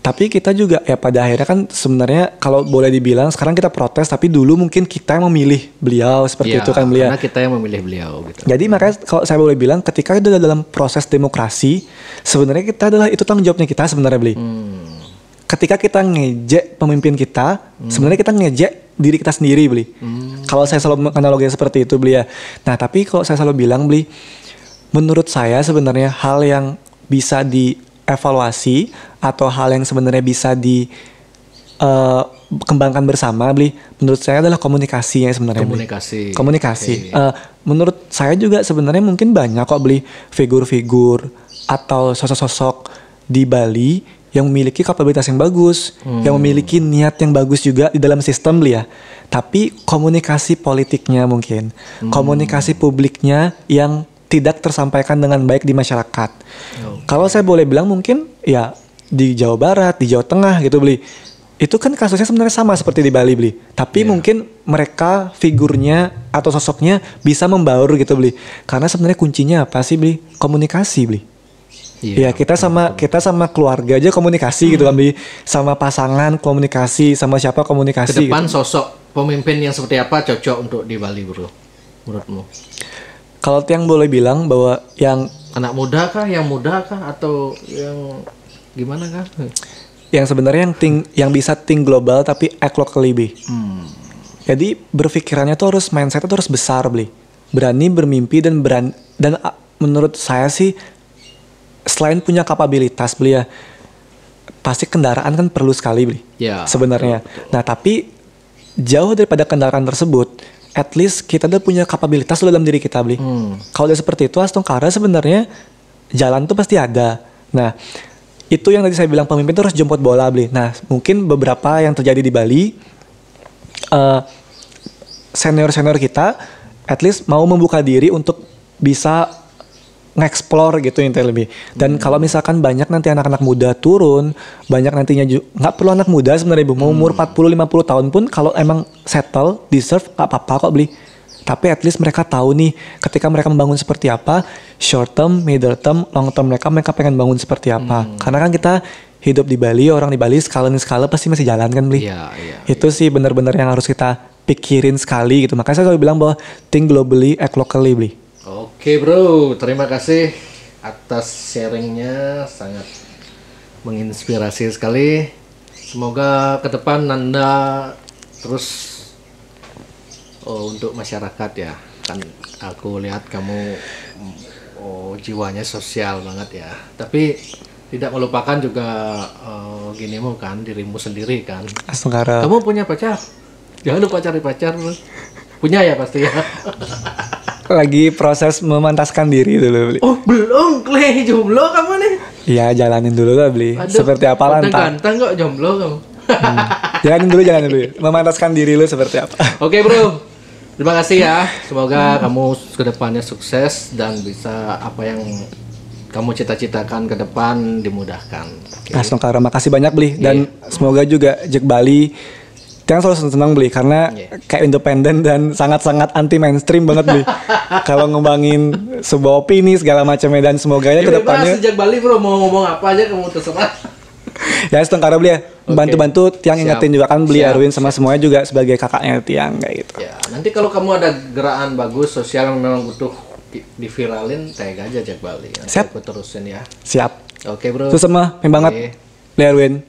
Tapi kita juga ya pada akhirnya kan sebenarnya kalau boleh dibilang sekarang kita protes, tapi dulu mungkin kita yang memilih beliau seperti itu kan beliau. Karena kita yang memilih beliau gitu. Jadi makanya kalau saya boleh bilang ketika itu dalam proses demokrasi, sebenarnya kita adalah itu tanggung jawabnya kita sebenarnya Bli. Ketika kita ngejek pemimpin kita, sebenarnya kita ngejek diri kita sendiri Bli. Kalau saya selalu analoginya seperti itu Bli ya. Nah tapi kalau saya selalu bilang Bli, menurut saya sebenarnya hal yang bisa dievaluasi atau hal yang sebenarnya bisa kembangkan bersama, Bli, menurut saya adalah komunikasi ya sebenarnya. Komunikasi. Okay. Menurut saya juga sebenarnya mungkin banyak kok, Bli, figur-figur atau sosok-sosok di Bali yang memiliki kapabilitas yang bagus, yang memiliki niat yang bagus juga di dalam sistem, Bli ya. Tapi komunikasi politiknya mungkin, komunikasi publiknya yang tidak tersampaikan dengan baik di masyarakat. Okay. Kalau saya boleh bilang mungkin ya di Jawa Barat, di Jawa Tengah gitu, Bli. Itu kan kasusnya sebenarnya sama seperti di Bali, Bli. Tapi mungkin mereka figurnya atau sosoknya bisa membaur gitu, Bli. Karena sebenarnya kuncinya apa sih, Bli? Komunikasi, Bli. Ya kita sama keluarga aja komunikasi gitu kan, Bli. Sama pasangan komunikasi, sama siapa komunikasi. Kedepan gitu. Sosok pemimpin yang seperti apa cocok untuk di Bali, Bro? Menurutmu? Kalau Tiang boleh bilang bahwa yang anak muda kah, yang muda kah, atau yang gimana kah? Yang sebenarnya yang bisa think global tapi act locally, Bli. Jadi berpikirannya tuh harus mindsetnya tuh harus besar, Bli. Berani bermimpi dan menurut saya sih selain punya kapabilitas, Bli ya, pasti kendaraan kan perlu sekali, Bli. Ya, sebenarnya. Betul. Nah tapi jauh daripada kendaraan tersebut, at least kita udah punya kapabilitas dalam diri kita, Bli. Kalau udah seperti itu, Astungkara sebenarnya jalan tuh pasti ada. Nah, itu yang tadi saya bilang pemimpin tuh harus jemput bola, Bli. Nah, mungkin beberapa yang terjadi di Bali, senior-senior kita, at least mau membuka diri untuk bisa nge-explore gitu intinya lebih. Dan kalau misalkan banyak nanti anak-anak muda turun, banyak nantinya nggak perlu anak muda sebenarnya, Ibu. Mau umur 40-50 tahun pun kalau emang settle, deserve, nggak apa-apa kok, Bli. Tapi at least mereka tahu nih ketika mereka membangun seperti apa, short term, middle term, long term mereka pengen bangun seperti apa. Karena kan kita hidup di Bali, orang di Bali skala pasti masih jalan kan, Bli. Itu sih benar-benar yang harus kita pikirin sekali gitu. Makanya saya selalu bilang bahwa think globally, act locally, Bli. Oke, Bro, terima kasih atas sharingnya, sangat menginspirasi sekali. Semoga ke depan Nanda terus untuk masyarakat ya. Kan aku lihat kamu jiwanya sosial banget ya. Tapi tidak melupakan juga ginimu kan, dirimu sendiri kan. Astungkara. Kamu punya pacar? Jangan lupa cari pacar. Punya ya pasti ya. Lagi proses memantaskan diri dulu, Bli. Oh belum, Kleh, jomblo kamu nih? Iya, jalanin dulu lah, Bli. Seperti apa lantar? Ganteng kok jomblo kamu. Jalanin dulu. Memantaskan diri lu seperti apa. Oke, Bro, terima kasih ya. Semoga kamu kedepannya sukses dan bisa apa yang kamu cita-citakan ke depan dimudahkan. Astungkara, makasih banyak, Bli. Dan semoga juga Jack Bali Tiang selalu senang, Bli, karena kayak independen dan sangat-sangat anti mainstream banget, Bli. Kalau ngembangin sebuah opini segala macamnya, dan semoga ke depannya sejak Bali, Bro, mau ngomong apa aja kamu terserah. Ya, Astungkara, Bli ya. Bantu-bantu Tiang ingetin juga kan, Bli, Erwin sama semuanya juga sebagai kakaknya Tiang kayak gitu. Ya, nanti kalau kamu ada gerakan bagus sosial yang memang butuh diviralin, tag aja Jack Bali. Siap. Aku terusin ya. Siap. Oke, Bro. Itu semua, banget. Bli, Erwin.